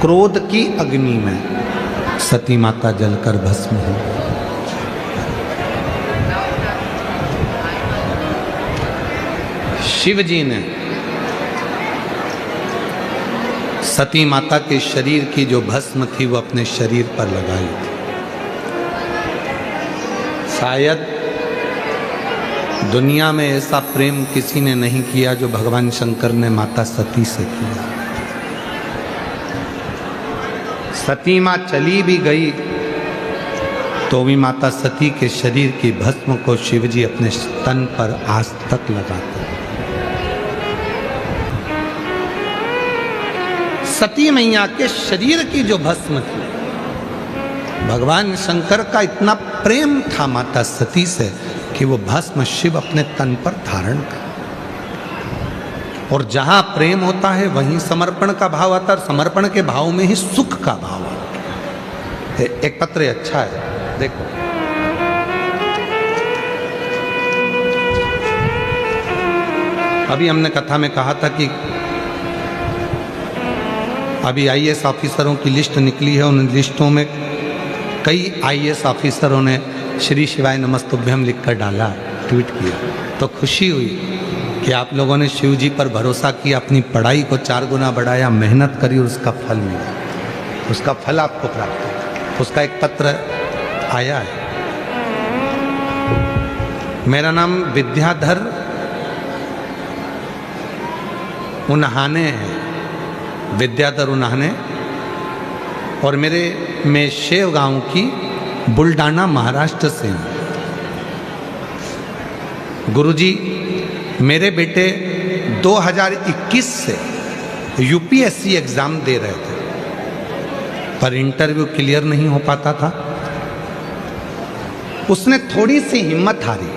S1: क्रोध की अग्नि में सती माता जलकर भस्म हुई। शिव जी ने सती माता के शरीर की जो भस्म थी वो अपने शरीर पर लगाई थी। शायद दुनिया में ऐसा प्रेम किसी ने नहीं किया जो भगवान शंकर ने माता सती से किया। सती माँ चली भी गई तो भी माता सती के शरीर की भस्म को शिवजी अपने तन पर आज तक लगाते। सती मैया के शरीर की जो भस्म थी, भगवान शंकर का इतना प्रेम था माता सती से कि वो भस्म शिव अपने तन पर धारण कर। और जहां प्रेम होता है वहीं समर्पण का भाव आता है, और समर्पण के भाव में ही सुख का भाव आता है। एक पत्र अच्छा है, देखो। अभी हमने कथा में कहा था कि अभी आईएएस ऑफिसरों की लिस्ट निकली है। उन लिस्टों में कई आईएएस ऑफिसरों ने श्री शिवाय नमस्तुभ्यम लिखकर डाला, ट्वीट किया, तो खुशी हुई कि आप लोगों ने शिव जी पर भरोसा किया, अपनी पढ़ाई को 4 गुना बढ़ाया, मेहनत करी और उसका फल मिला। उसका फल आपको प्राप्त हुआ। उसका एक पत्र आया है। मेरा नाम विद्याधर उन्हाने है, विद्याधर उन्हाने, और मैं शेव गांव की बुल्डाना महाराष्ट्र से हूँ। गुरुजी, मेरे बेटे 2021 से यूपीएससी एग्जाम दे रहे थे, पर इंटरव्यू क्लियर नहीं हो पाता था। उसने थोड़ी सी हिम्मत हारी।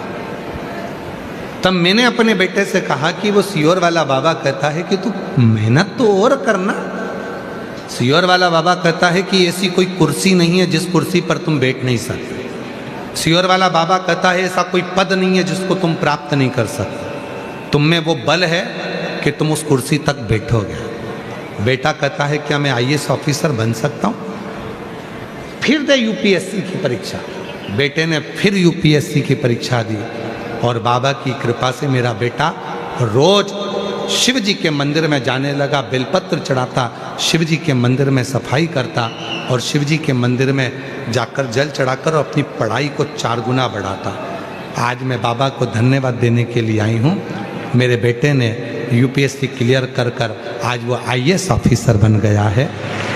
S1: तब मैंने अपने बेटे से कहा कि वो सियोर वाला बाबा कहता है कि तू मेहनत तो और करना। सियोर वाला बाबा कहता है कि ऐसी कोई कुर्सी नहीं है जिस कुर्सी पर तुम बैठ नहीं सकते। सियोर वाला बाबा कहता है ऐसा कोई पद नहीं है जिसको तुम प्राप्त नहीं कर सकते। तुम में वो बल है कि तुम उस कुर्सी तक बैठोगे। बेटा कहता है क्या मैं आईएएस ऑफिसर बन सकता हूँ? फिर दे यूपीएससी की परीक्षा। बेटे ने फिर यूपीएससी की परीक्षा दी और बाबा की कृपा से मेरा बेटा रोज शिव जी के मंदिर में जाने लगा, बेलपत्र चढ़ाता, शिव जी के मंदिर में सफाई करता और शिव जी के मंदिर में जाकर जल चढ़ाकर अपनी पढ़ाई को 4 गुना बढ़ाता। आज मैं बाबा को धन्यवाद देने के लिए आई हूँ। मेरे बेटे ने यूपीएससी क्लियर कर कर आज वो आईएएस ऑफिसर बन गया है।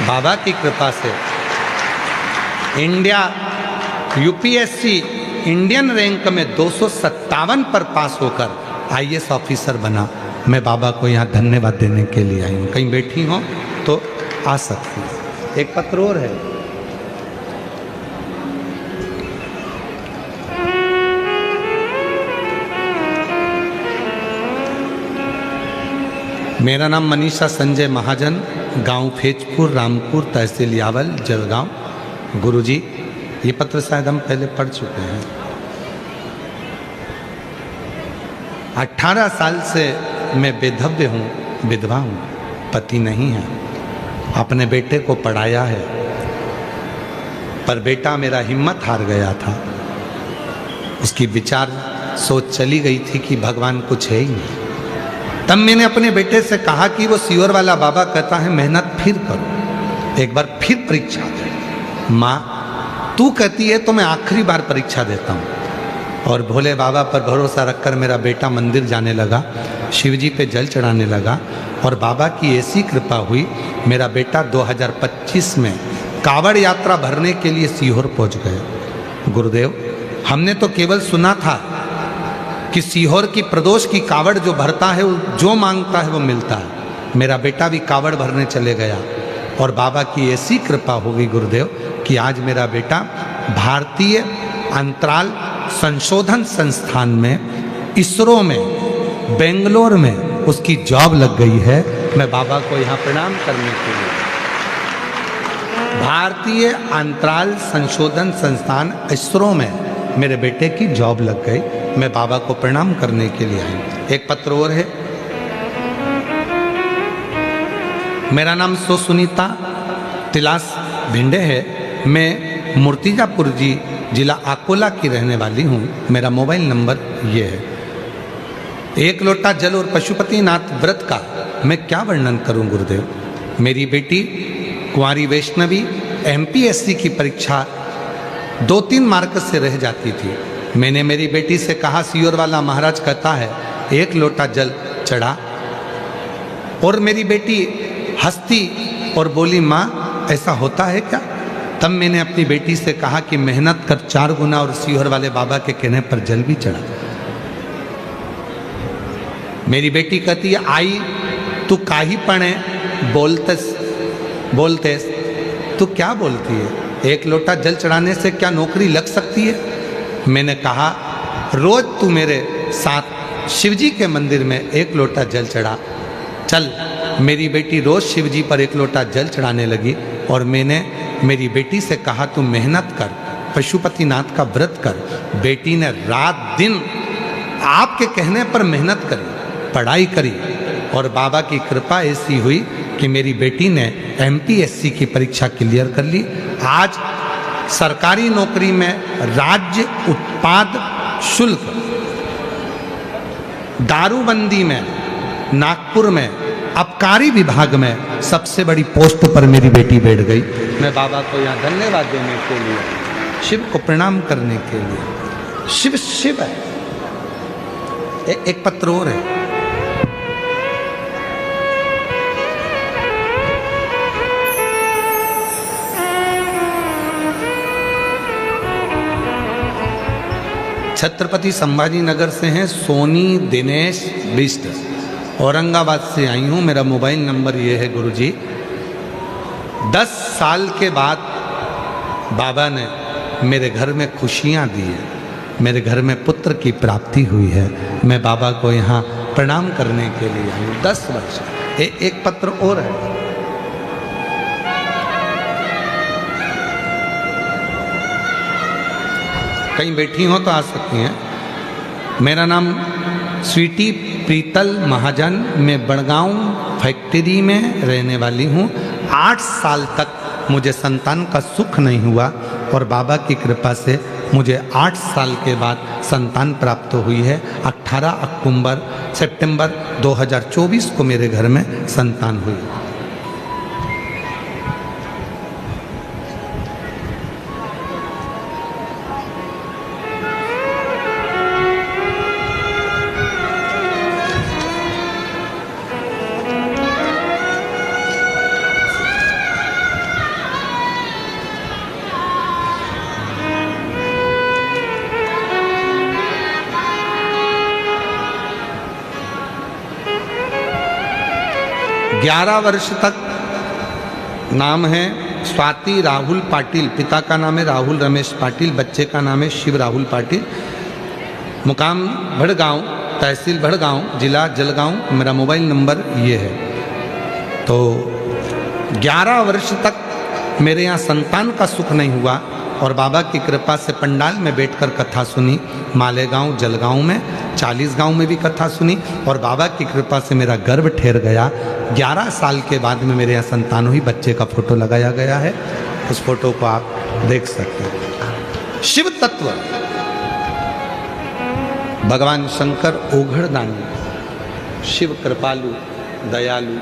S1: बाबा की कृपा से इंडिया यूपीएससी इंडियन रैंक में 257 पर पास होकर आईएएस ऑफिसर बना। मैं बाबा को यहाँ धन्यवाद देने के लिए आई हूँ। कहीं बैठी हो तो आ सकती है। एक पत्र और है। मेरा नाम मनीषा संजय महाजन, गांव फेजपुर, रामपुर, तहसील यावल, जलगांव। गुरुजी, ये पत्र शायद हम पहले पढ़ चुके हैं। 18 साल से मैं बेधव्य हूँ, विधवा हूँ, पति नहीं है। अपने बेटे को पढ़ाया है, पर बेटा मेरा हिम्मत हार गया था। उसकी विचार सोच चली गई थी कि भगवान कुछ है ही नहीं। तब मैंने अपने बेटे से कहा कि वो सियोर वाला बाबा कहता है मेहनत फिर करो, एक बार फिर परीक्षा दे। माँ, तू कहती है तो मैं आखिरी बार परीक्षा देता हूँ। और भोले बाबा पर भरोसा रखकर मेरा बेटा मंदिर जाने लगा, शिव जी पे जल चढ़ाने लगा और बाबा की ऐसी कृपा हुई, मेरा बेटा 2025 में कावड़ यात्रा भरने के लिए सीहोर पहुंच गए। गुरुदेव, हमने तो केवल सुना था कि सीहोर की प्रदोष की कावड़ जो भरता है जो मांगता है वो मिलता है। मेरा बेटा भी कावड़ भरने चले गया और बाबा की ऐसी कृपा होगी गुरुदेव कि आज मेरा बेटा भारतीय अंतराल संशोधन संस्थान में, इसरो में, बेंगलोर में उसकी जॉब लग गई है मैं बाबा को यहाँ प्रणाम करने के लिए, भारतीय अंतराल संशोधन संस्थान इसरो में मेरे बेटे की जॉब लग गई, मैं बाबा को प्रणाम करने के लिए आई। एक पत्र और है। मेरा नाम सुनीता तिलास भिंडे है, मैं मूर्तिजापुर जी जिला अकोला की रहने वाली हूँ। मेरा मोबाइल नंबर ये है। एक लोटा जल और पशुपतिनाथ व्रत का मैं क्या वर्णन करूं गुरुदेव। मेरी बेटी कुंवारी वैष्णवी एमपीएससी की परीक्षा 2-3 मार्क से रह जाती थी। मैंने मेरी बेटी से कहा, सियोर वाला महाराज कहता है एक लोटा जल चढ़ा, और मेरी बेटी हंसती और बोली, माँ ऐसा होता है क्या? तब मैंने अपनी बेटी से कहा कि मेहनत कर 4 गुना, और सियोर वाले बाबा के कहने पर जल भी चढ़ा। मेरी बेटी कहती है, आई तू काहे पढ़े बोलते तू क्या बोलती है? एक लोटा जल चढ़ाने से क्या नौकरी लग सकती है? मैंने कहा, रोज तू मेरे साथ शिवजी के मंदिर में एक लोटा जल चढ़ा चल। मेरी बेटी रोज शिवजी पर एक लोटा जल चढ़ाने लगी, और मैंने मेरी बेटी से कहा, तू मेहनत कर, पशुपतिनाथ का व्रत कर। बेटी ने रात दिन आपके कहने पर मेहनत करी, पढ़ाई करी, और बाबा की कृपा ऐसी हुई कि मेरी बेटी ने एमपीएससी की परीक्षा क्लियर कर ली। आज सरकारी नौकरी में राज्य उत्पाद शुल्क दारूबंदी में नागपुर में आबकारी विभाग में सबसे बड़ी पोस्ट पर मेरी बेटी बैठ गई। मैं बाबा को यहाँ धन्यवाद देने के लिए, शिव को प्रणाम करने के लिए। शिव शिव है। एक पत्र और है। छत्रपति संभाजी नगर से हैं सोनी दिनेश बिष्ट, औरंगाबाद से आई हूँ। मेरा मोबाइल नंबर ये है गुरुजी। 10 साल के बाद बाबा ने मेरे घर में खुशियाँ दी है, मेरे घर में पुत्र की प्राप्ति हुई है। मैं बाबा को यहाँ प्रणाम करने के लिए आई हूँ। 10 वर्ष। एक पत्र और है। कहीं बैठी हो तो आ सकती हैं। मेरा नाम स्वीटी प्रीतल महाजन, मैं बड़गांव फैक्ट्री में रहने वाली हूँ। 8 साल तक मुझे संतान का सुख नहीं हुआ, और बाबा की कृपा से मुझे 8 साल के बाद संतान प्राप्त हुई है। 18 सितंबर 2024 को मेरे घर में संतान हुई। ग्यारह वर्ष तक नाम है स्वाति राहुल पाटिल, पिता का नाम है राहुल रमेश पाटिल, बच्चे का नाम है शिव राहुल पाटिल। मुकाम भड़गांव, तहसील भड़गांव, जिला जलगांव। मेरा मोबाइल नंबर ये है। तो 11 वर्ष तक मेरे यहाँ संतान का सुख नहीं हुआ, और बाबा की कृपा से पंडाल में बैठकर कथा सुनी। मालेगांव, जलगांव में, 40 गांव में भी कथा सुनी, और बाबा की कृपा से मेरा गर्भ ठहर गया। 11 साल के बाद में मेरे यहाँ संतान हुई। बच्चे का फोटो लगाया गया है, उस फोटो को आप देख सकते हैं। शिव तत्व भगवान शंकर ओघड़दानी, शिव कृपालु दयालु,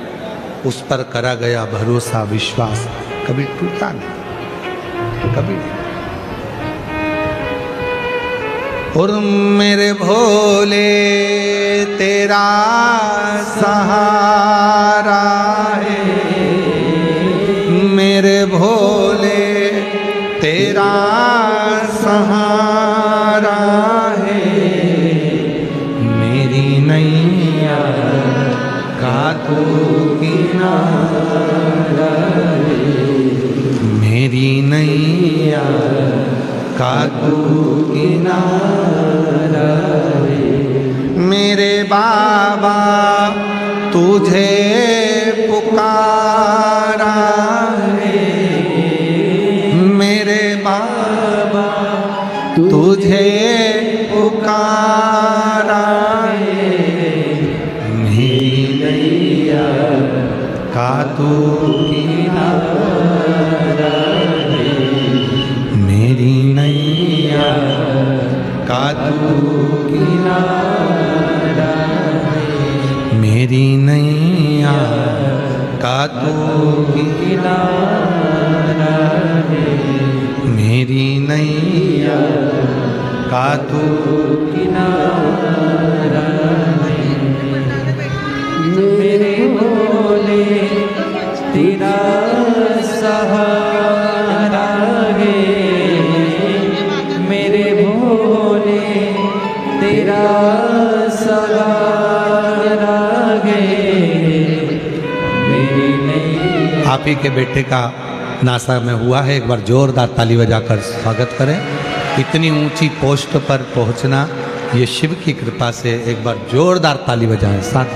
S1: उस पर करा गया भरोसा विश्वास कभी टूटा नहीं, कभी नहीं। और मेरे भोले तेरा सहारा है, मेरे भोले तेरा सहारा है, मेरी नैया का तू किनारा है, मेरी नैया का तू किनारा है। मेरे बाबा तुझे पुकारा है मेरे बाबा तुझे पुकारा है, मेरी नैया का तू किनारा है, मेरी नैया का तू किनारा है, मेरी नैया का तू किनारा है, मेरी नैया का तू किनारा है,
S2: मेरे भोले तेरा सहारा है, मेरे भोले तेरा सहारा है, मेरी नहीं।
S1: आप ही के बेटे का नासा में हुआ है, एक बार जोरदार ताली बजाकर स्वागत करें। इतनी ऊंची पोस्ट पर पहुंचना ये शिव की कृपा से, एक बार जोरदार ताली बजाएं साथ।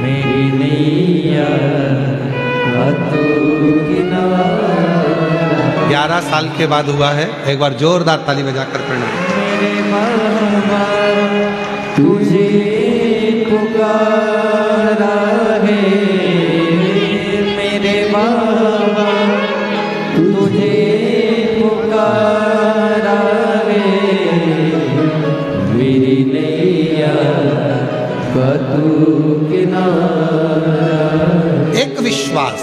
S2: मेरी नैया का तू किनारा।
S1: 11 साल के बाद हुआ है, एक बार जोरदार ताली बजाकर प्रणाम।
S2: मेरे बाबा तुझे पुकारा है, मेरे बाबा तुझे पुकारा है, मेरी नैया का तू किनारा।
S1: एक विश्वास,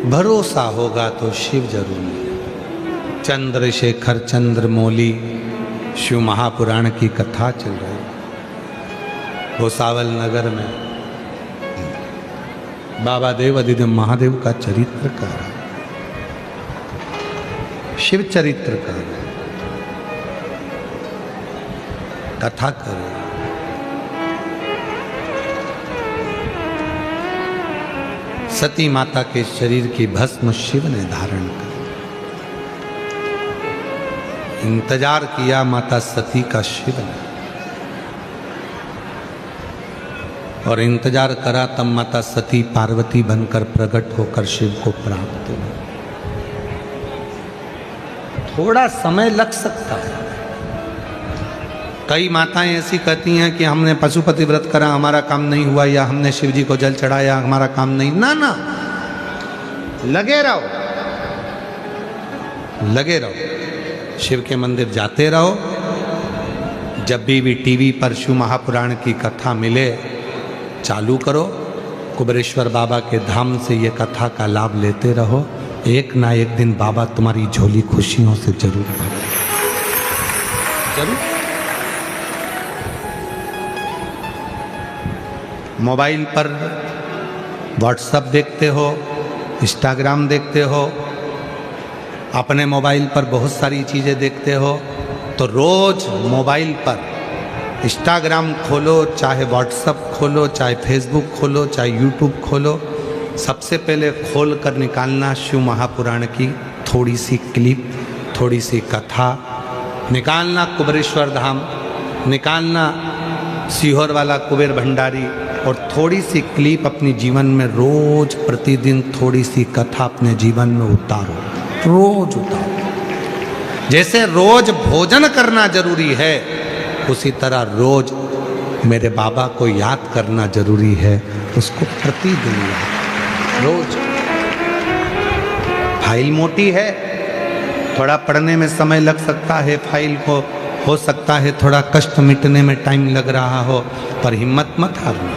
S1: भरोसा होगा तो शिव जरूर मिलेगा। चंद्रशेखर चंद्रमौली शिव महापुराण की कथा चल रही है भोसावल नगर में। बाबा देव अधिदेव महादेव का चरित्र कर रहा है, शिव चरित्र कर रहा है, कथा कर रहा है। सती माता के शरीर की भस्म शिव ने धारण कर, इंतजार किया माता सती का शिव ने, और इंतजार करा तब माता सती पार्वती बनकर प्रकट होकर शिव को प्राप्त हुई। थोड़ा समय लग सकता है। कई माताएं ऐसी कहती हैं कि हमने पशुपति व्रत करा, हमारा काम नहीं हुआ, या हमने शिव जी को जल चढ़ाया, हमारा काम नहीं। ना ना, लगे रहो, लगे रहो, शिव के मंदिर जाते रहो। जब भी टीवी पर शिव महापुराण की कथा मिले चालू करो, कुबेरेश्वर बाबा के धाम से ये कथा का लाभ लेते रहो। एक ना एक दिन बाबा तुम्हारी झोली खुशियों से जरूर भरेगा, जरूर। मोबाइल पर व्हाट्सएप देखते हो, इंस्टाग्राम देखते हो, अपने मोबाइल पर बहुत सारी चीज़ें देखते हो, तो रोज़ मोबाइल पर इंस्टाग्राम खोलो, चाहे व्हाट्सएप खोलो, चाहे फेसबुक खोलो, चाहे यूट्यूब खोलो, सबसे पहले खोल कर निकालना शिव महापुराण की थोड़ी सी क्लिप, थोड़ी सी कथा निकालना, कुबेरेश्वर धाम निकालना, सीहोर वाला कुबेर भंडारी, और थोड़ी सी क्लिप अपनी जीवन में रोज प्रतिदिन थोड़ी सी कथा अपने जीवन में उतारो, रोज उतारो। जैसे रोज भोजन करना जरूरी है, उसी तरह रोज मेरे बाबा को याद करना जरूरी है, उसको प्रतिदिन याद, रोज। फाइल मोटी है, थोड़ा पढ़ने में समय लग सकता है, फाइल को हो सकता है थोड़ा कष्ट मिटने में टाइम लग रहा हो, पर हिम्मत मत हारना,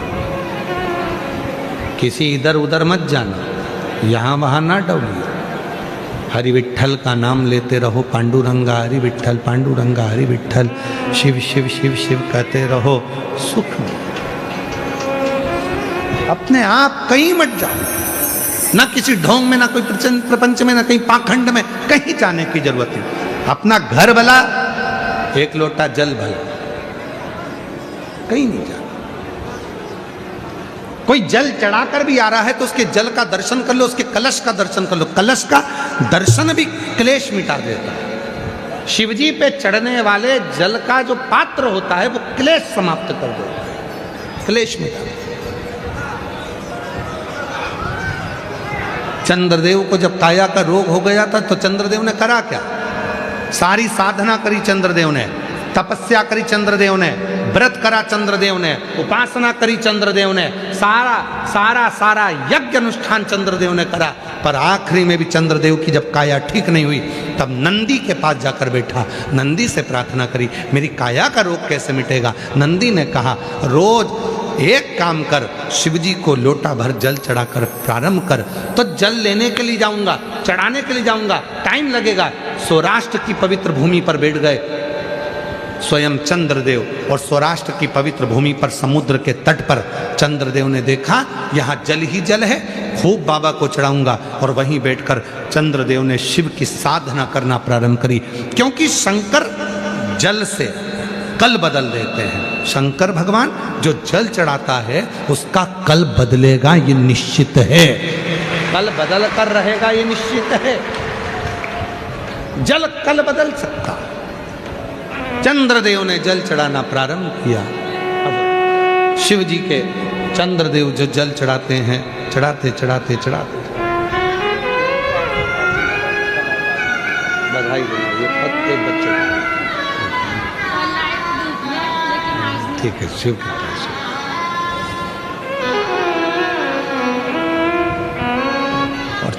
S1: किसी इधर उधर मत जाना, यहाँ वहाँ ना डौलिए। हरि विट्ठल का नाम लेते रहो, पांडुरंगा हरि विट्ठल, पांडुरंगा हरि विट्ठल, शिव शिव शिव शिव कहते रहो, सुख में। अपने आप कहीं मत जाओ, ना किसी ढोंग में, ना कोई प्रपंच में, ना कहीं पाखंड में, कहीं जाने की जरूरत नहीं। अपना घर भला, एक लोटा जल भला, कहीं नहीं जाना। कोई जल चढ़ाकर भी आ रहा है तो उसके जल का दर्शन कर लो, उसके कलश का दर्शन कर लो। कलश का दर्शन भी क्लेश मिटा देता है। शिवजी पे चढ़ने वाले जल का जो पात्र होता है वो क्लेश समाप्त कर देता है, क्लेश मिटा। चंद्रदेव को जब काया का रोग हो गया था तो चंद्रदेव ने करा क्या? सारी साधना करी चंद्रदेव ने, तपस्या करी चंद्रदेव ने, व्रत करा चंद्रदेव ने, उपासना करी चंद्रदेव ने, सारा यज्ञ अनुष्ठान चंद्रदेव ने करा। पर आखिरी में भी चंद्रदेव की जब काया ठीक नहीं हुई तब नंदी के पास जाकर बैठा, नंदी से प्रार्थना करी मेरी काया का रोग कैसे मिटेगा। नंदी ने कहा रोज एक काम कर, शिवजी को लोटा भर जल चढ़ाकर प्रारंभ कर। तो जल लेने के लिए जाऊंगा, चढ़ाने के लिए जाऊंगा, टाइम लगेगा। सौराष्ट्र की पवित्र भूमि पर बैठ गए स्वयं चंद्रदेव, और सौराष्ट्र की पवित्र भूमि पर समुद्र के तट पर चंद्रदेव ने देखा यहाँ जल ही जल है, खूब बाबा को चढ़ाऊंगा। और वहीं बैठकर चंद्रदेव ने शिव की साधना करना प्रारंभ करी, क्योंकि शंकर जल से कल बदल देते हैं। शंकर भगवान जो जल चढ़ाता है उसका कल बदलेगा, ये निश्चित है। कल बदल कर रहेगा, ये निश्चित है। जल कल बदल सकता। चंद्रदेव ने जल चढ़ाना प्रारंभ किया। अब शिव जी के चंद्रदेव जो जल चढ़ाते हैं, चढ़ाते चढ़ाते चढ़ाते, बधाई देना पत्ते बच्चे, ठीक है शिव की कृपा से। और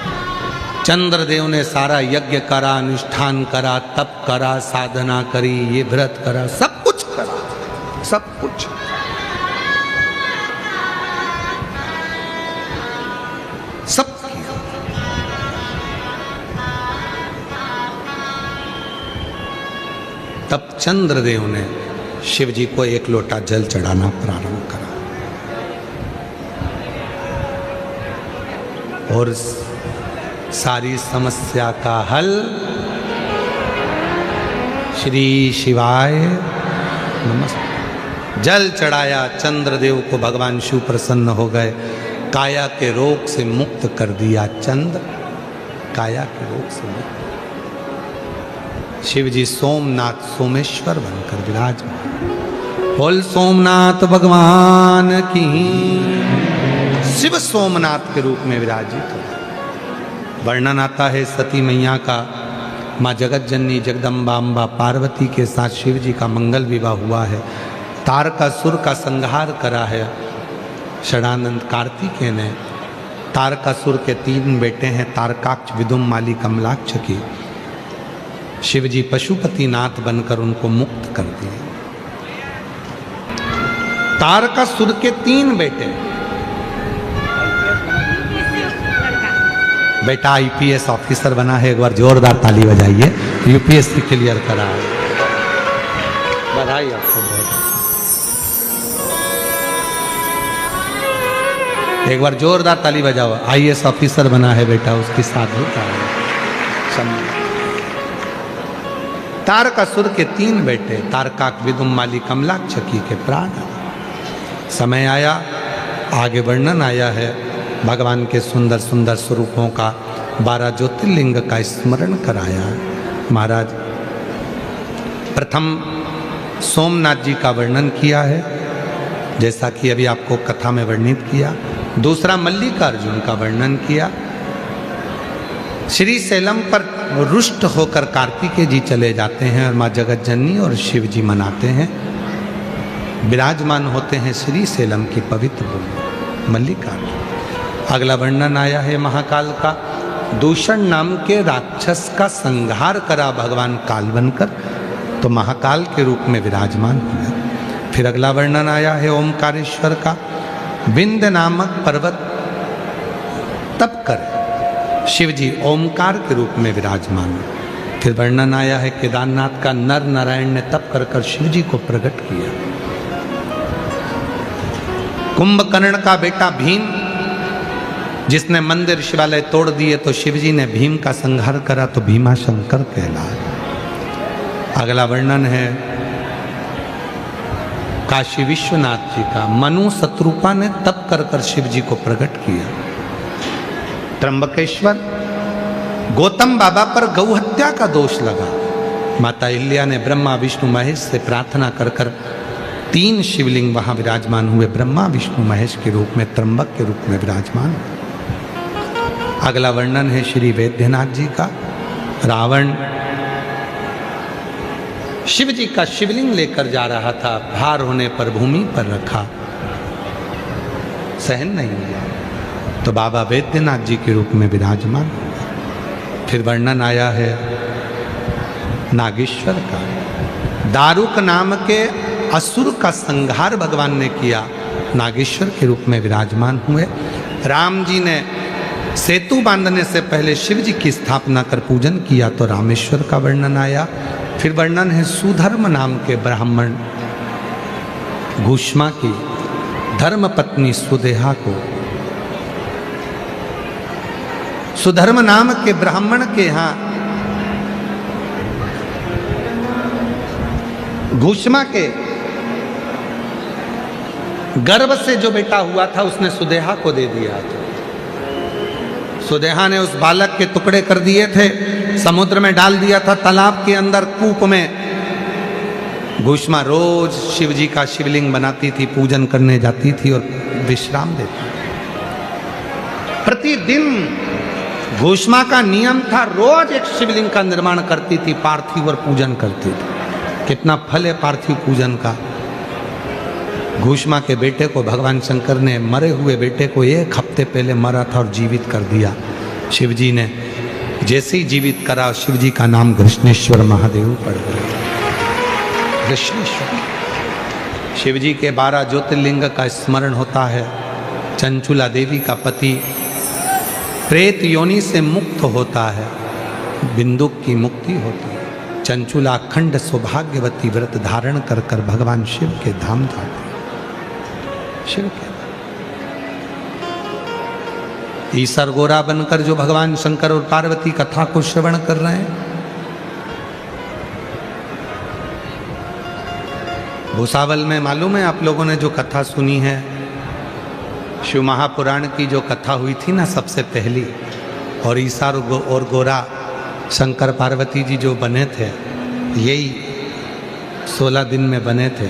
S1: चंद्रदेव ने सारा यज्ञ करा, अनुष्ठान करा, तप करा, साधना करी, ये व्रत करा, सब कुछ करा, सब कुछ। सब किया। तब चंद्रदेव ने शिव जी को एक लोटा जल चढ़ाना प्रारंभ करा और सारी समस्या का हल श्री शिवाय नमस्ते। जल चढ़ाया, चंद्रदेव को भगवान शिव प्रसन्न हो गए, काया के रोग से मुक्त कर दिया। चंद्र काया के रोग से मुक्त। शिव जी सोमनाथ सोमेश्वर बनकर विराजमान। बोल सोमनाथ भगवान की। शिव सोमनाथ के रूप में विराजित हो। वर्णन आता है सती मैया का, माँ जगत जननी जगदम्बा अम्बा पार्वती के साथ शिव जी का मंगल विवाह हुआ है। तारकासुर का संहार करा है षडानंद कार्तिकेय ने। तारकासुर के 3 बेटे हैं, तारकाक्ष, विदुम, माली, कमलाक्ष की। शिव जी पशुपतिनाथ बनकर उनको मुक्त कर दिए। तारकासुर के 3 बेटे, बेटा आईपीएस ऑफिसर बना है, एक बार जोरदार ताली बजाइए। यूपीएससी क्लियर करा है, बधाई आपको बहुत। एक बार जोरदार ताली बजाओ। आईएएस ऑफिसर बना है बेटा, उसकी साधु का तारकासुर के 3 बेटे, तारकाक, विदुम, माली, कमलाक्ष के प्राण। समय आया, आगे वर्णन आया है भगवान के सुंदर सुंदर स्वरूपों का, 12 ज्योतिर्लिंग का स्मरण कराया। महाराज प्रथम सोमनाथ जी का वर्णन किया है, जैसा कि अभी आपको कथा में वर्णित किया। दूसरा मल्लिकार्जुन का वर्णन किया। श्री सैलम पर रुष्ट होकर कार्तिकेय जी चले जाते हैं और माँ जगत जननी और शिव जी मनाते हैं, विराजमान होते हैं श्री सैलम की पवित्र भूमि मल्लिकार्जुन। अगला वर्णन आया है महाकाल का। दूषण नाम के राक्षस का संहार करा भगवान काल बनकर, तो महाकाल के रूप में विराजमान हुआ। फिर अगला वर्णन आया है ओमकारेश्वर का। विंध्य नामक पर्वत तप कर शिव जी ओमकार के रूप में विराजमान। फिर वर्णन आया है केदारनाथ का। नर नारायण ने तप कर कर शिव जी को प्रकट किया। कुंभकर्ण का बेटा भीम, जिसने मंदिर शिवालय तोड़ दिए, तो शिवजी ने भीम का संहार करा, तो भीमा शंकर कहलाए। अगला वर्णन है काशी विश्वनाथ जी का मनु शत्रुपा ने तप कर कर शिव जी को प्रकट किया। त्र्यंबकेश्वर गौतम बाबा पर गौ हत्या का दोष लगा। माता अहिल्या ने ब्रह्मा विष्णु महेश से प्रार्थना कर कर 3 शिवलिंग वहां विराजमान हुए, ब्रह्मा विष्णु महेश के रूप में, त्र्यंबक के रूप में विराजमान। अगला वर्णन है श्री वैद्यनाथ जी का। रावण शिव जी का शिवलिंग लेकर जा रहा था, भार होने पर भूमि पर रखा, सहन नहीं हुआ तो बाबा वैद्यनाथ जी के रूप में विराजमान। फिर वर्णन आया है नागेश्वर का। दारुक नाम के असुर का संहार भगवान ने किया, नागेश्वर के रूप में विराजमान हुए। राम जी ने सेतु बांधने से पहले शिव जी की स्थापना कर पूजन किया तो रामेश्वर का वर्णन आया। फिर वर्णन है सुधर्म नाम के ब्राह्मण घुष्मा की धर्म पत्नी सुदेहा को, सुधर्म नाम के ब्राह्मण के यहां घुष्मा के गर्भ से जो बेटा हुआ था उसने सुदेहा को दे दिया था। सुदेहा ने उस बालक के टुकड़े कर दिए थे, समुद्र में डाल दिया था, तालाब के अंदर कूप में। घुष्मा रोज शिव जी का शिवलिंग बनाती थी, पूजन करने जाती थी और विश्राम देती। प्रतिदिन घुष्मा का नियम था, रोज एक शिवलिंग का निर्माण करती थी, पार्थिव और पूजन करती थी। कितना फल है पार्थिव पूजन का। घुष्मा के बेटे को भगवान शंकर ने, मरे हुए बेटे को 1 हफ्ते पहले मरा था और जीवित कर दिया। शिव जी ने जैसे ही जीवित करा, शिव जी का नाम कृष्णेश्वर महादेव पड़ गया। कृष्णेश्वर शिव जी के 12 ज्योतिर्लिंग का स्मरण होता है। चंचुला देवी का पति प्रेत योनि से मुक्त होता है, बिंदुक की मुक्ति होती है। चंचुला अखंड सौभाग्यवती व्रत धारण कर कर भगवान शिव के धाम जाते हैं। शिव के ईसर गोरा बनकर जो भगवान शंकर और पार्वती कथा को श्रवण कर रहे हैं, भूसावल में मालूम है आप लोगों ने जो कथा सुनी है, शिव महापुराण की जो कथा हुई थी ना सबसे पहली, और ईसार और गोरा शंकर पार्वती जी जो बने थे, यही 16 दिन में बने थे,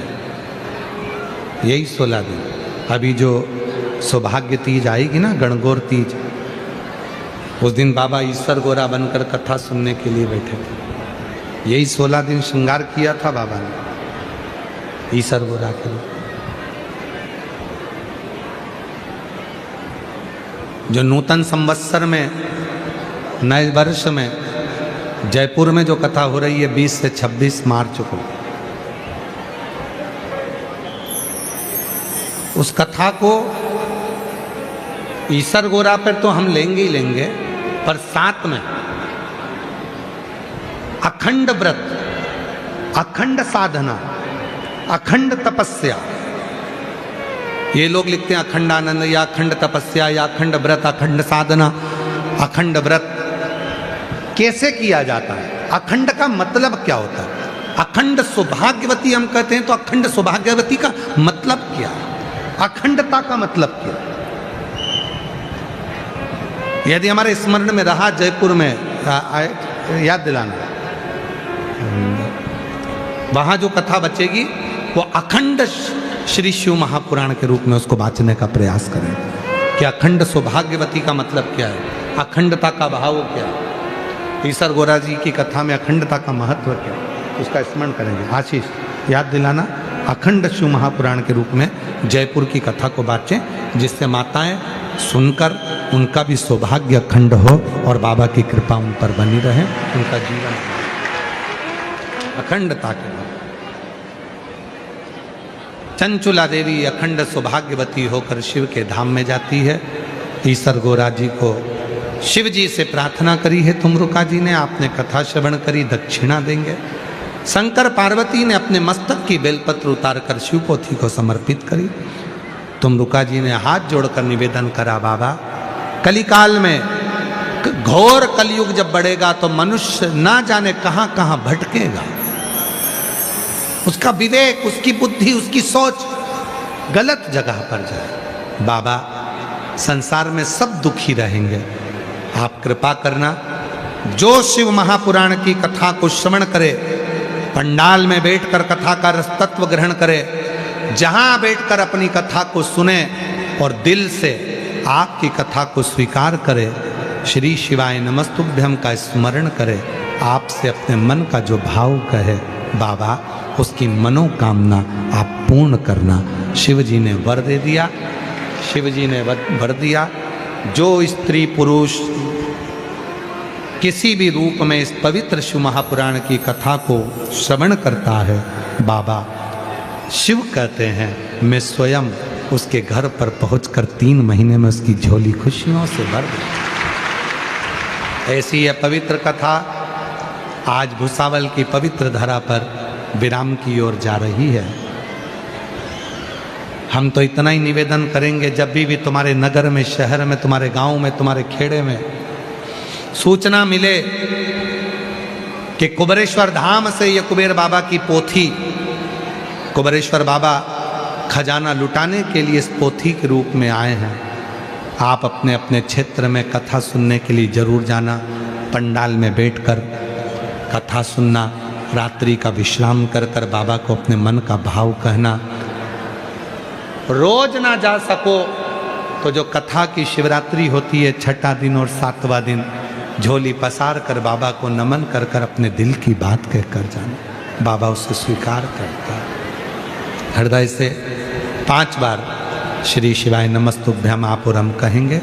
S1: यही 16 दिन। अभी जो सौभाग्य तीज आएगी ना, गणगौर तीज, उस दिन बाबा ईश्वर गोरा बनकर कथा सुनने के लिए बैठे थे। यही 16 दिन श्रृंगार किया था बाबा ने ईश्वर गोरा के लिए। जो नूतन संवत्सर में, नए वर्ष में जयपुर में जो कथा हो रही है 20 से 26 मार्च को, उस कथा को ईसर गोरा पर तो हम लेंगे ही लेंगे, पर साथ में अखंड व्रत, अखंड साधना, अखंड तपस्या, ये लोग लिखते हैं अखंड आनंद या अखंड तपस्या या अखंड व्रत, अखंड साधना। अखंड व्रत कैसे किया जाता है, अखंड का मतलब क्या होता है? अखंड सौभाग्यवती हम कहते हैं, तो अखंड सौभाग्यवती का मतलब क्या है? अखंडता का मतलब क्या? यदि हमारे स्मरण में रहा जयपुर में, याद दिलाना, वहां जो कथा बचेगी वो अखंड श्री शिव महापुराण के रूप में उसको बांचने का प्रयास करें कि अखंड सौभाग्यवती का मतलब क्या है, अखंडता का भाव क्या है, ईसर गोरा जी की कथा में अखंडता का महत्व क्या है, उसका स्मरण करेंगे। आशीष याद दिलाना, अखंड शिव महापुराण के रूप में जयपुर की कथा को बाँचें, जिससे माताएं सुनकर उनका भी सौभाग्य अखंड हो और बाबा की कृपा उन पर बनी रहे, उनका जीवन अखंडता के बाद। चंचुला देवी अखंड सौभाग्यवती होकर शिव के धाम में जाती है। ईसर गोरा जी को शिव जी से प्रार्थना करी है, तुमरुका जी ने, आपने कथा श्रवण करी, दक्षिणा देंगे। शंकर पार्वती ने अपने मस्तक की बेलपत्र उतारकर शिवपोथी को समर्पित करी। तुमरुका जी ने हाथ जोड़कर निवेदन करा, बाबा कलिकाल में घोर कलयुग जब बढ़ेगा तो मनुष्य ना जाने कहां कहां भटकेगा, उसका विवेक, उसकी बुद्धि, उसकी सोच गलत जगह पर जाए। बाबा, संसार में सब दुखी रहेंगे, आप कृपा करना। जो शिव महापुराण की कथा को श्रवण करे, पंडाल में बैठकर कथा का रस तत्व ग्रहण करे, जहां बैठकर अपनी कथा को सुने और दिल से आपकी कथा को स्वीकार करे, श्री शिवाय नमस्तुभ्यम का स्मरण करे, आपसे अपने मन का जो भाव कहे, बाबा उसकी मनोकामना आप पूर्ण करना। शिव जी ने वर दे दिया, शिव जी ने वर दिया। जो स्त्री पुरुष किसी भी रूप में इस पवित्र शिव महापुराण की कथा को श्रवण करता है, बाबा शिव कहते हैं मैं स्वयं उसके घर पर पहुंचकर 3 महीने में उसकी झोली खुशियों से भर दूं। ऐसी यह पवित्र कथा आज भुसावल की पवित्र धरा पर विराम की ओर जा रही है। हम तो इतना ही निवेदन करेंगे, जब भी तुम्हारे नगर में, शहर में, तुम्हारे गांव में, तुम्हारे खेड़े में सूचना मिले कि कुबेरेश्वर धाम से ये कुबेर बाबा की पोथी, कुबेरेश्वर बाबा खजाना लुटाने के लिए इस पोथी के रूप में आए हैं, आप अपने अपने क्षेत्र में कथा सुनने के लिए जरूर जाना। पंडाल में बैठकर कथा सुनना, रात्रि का विश्राम कर कर बाबा को अपने मन का भाव कहना। रोज ना जा सको तो जो कथा की शिवरात्रि होती है, 6ठा दिन और 7वां दिन, झोली पसार कर बाबा को नमन कर कर अपने दिल की बात कह कर जाना। बाबा उसे स्वीकार करता है। हृदय से 5 बार श्री शिवाय नमस्तुभ्यम आप और हम कहेंगे।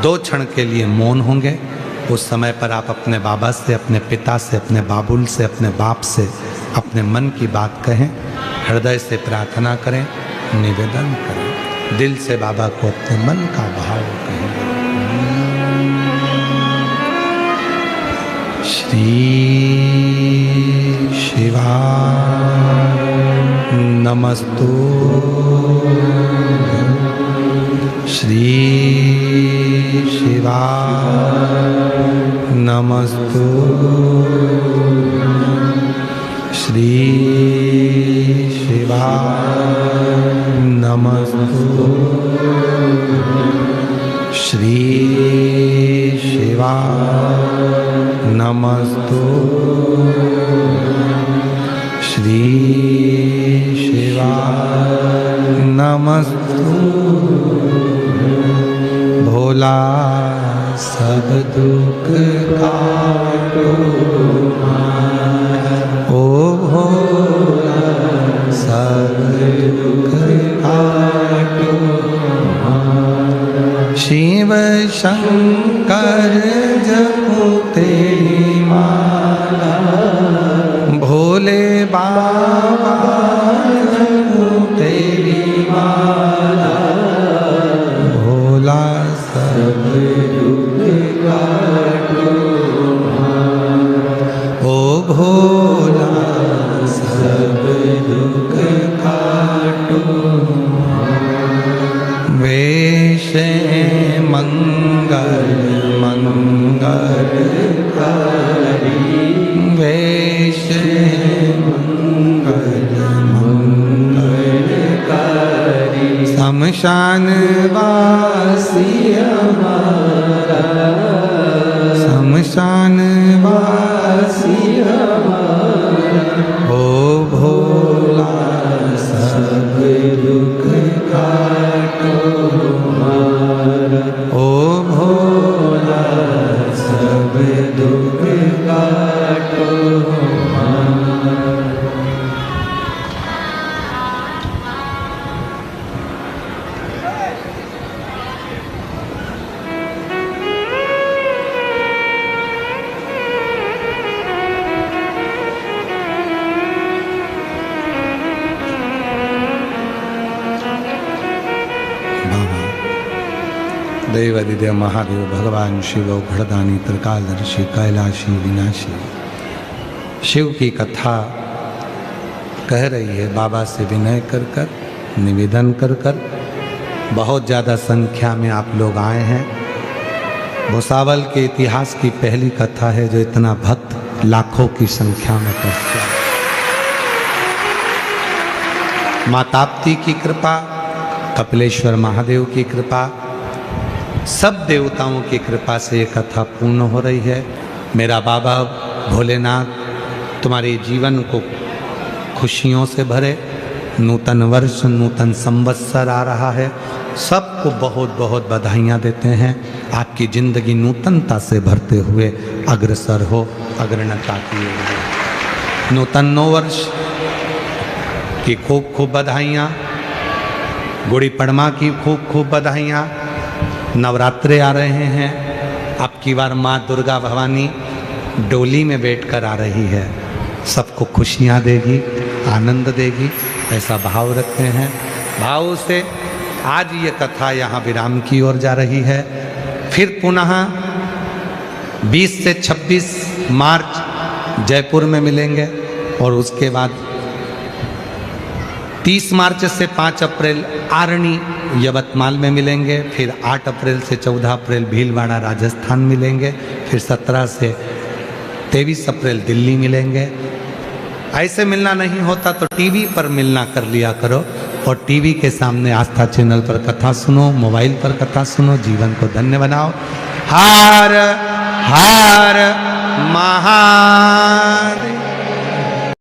S1: 2 क्षण के लिए मौन होंगे। उस समय पर आप अपने बाबा से, अपने पिता से, अपने बाबुल से, अपने बाप से अपने मन की बात कहें, हृदय से प्रार्थना करें, निवेदन करें, दिल से बाबा को अपने मन का भाव कहें। श्री शिवाय नमस्तुभ्यं, श्री शिवाय नमस्तुभ्यं, श्री शिवाय नमस्तुभ्यं, श्री शिवाय नमस्तुभ्यं, श्री शिवाय नमस्तुभ्यं। भोला सब दुख काटो, ओ भोला सब दुख काटो, शिव शंकर जपो तेरी माला, भोले बाबा जपो तेरी माला, भोला सब दुख काटो, ओ भोला सब दुख काटो। वेश मंगल मंगलकारी, वेश मंगल मंगलकारी, शमशान वासी हमारा, शमशान वासी हमारा, ओ भोला सब दुख काटो हमारा, ओ भोला सब दुख काटो हमारा। देवादिदेव महादेव भगवान शिव घड़दानी त्रिकालदर्शी कैलाशी विनाशी शिव की कथा कह रही है। बाबा से विनय कर कर, निवेदन कर कर, बहुत ज़्यादा संख्या में आप लोग आए हैं। भुसावल के इतिहास की पहली कथा है जो इतना भक्त लाखों की संख्या में पहुँचा। माँ ताप्ती की कृपा, कपिलेश्वर महादेव की कृपा, सब देवताओं की कृपा से ये कथा पूर्ण हो रही है। मेरा बाबा भोलेनाथ तुम्हारे जीवन को खुशियों से भरे। नूतन वर्ष, नूतन संवत्सर आ रहा है, सबको बहुत बहुत बधाइयाँ देते हैं। आपकी ज़िंदगी नूतनता से भरते हुए अग्रसर हो, अग्रणता की ओर। नूतन नौ वर्ष की खूब खूब बधाइयाँ, गुड़ी पड़वा की खूब खूब बधाइयाँ। नवरात्रे आ रहे हैं, अब की बार माँ दुर्गा भवानी डोली में बैठकर आ रही है, सबको खुशियाँ देगी, आनंद देगी, ऐसा भाव रखते हैं। भाव से आज ये कथा यहाँ विराम की ओर जा रही है। फिर पुनः 20 से 26 मार्च जयपुर में मिलेंगे और उसके बाद 30 मार्च से 5 अप्रैल आरणी यवतमाल में मिलेंगे। फिर 8 अप्रैल से 14 अप्रैल भीलवाड़ा राजस्थान मिलेंगे। फिर 17 से 23 अप्रैल दिल्ली मिलेंगे। ऐसे मिलना नहीं होता तो टीवी पर मिलना कर लिया करो, और टीवी के सामने आस्था चैनल पर कथा सुनो, मोबाइल पर कथा सुनो, जीवन को धन्य बनाओ। हर हर महादेव।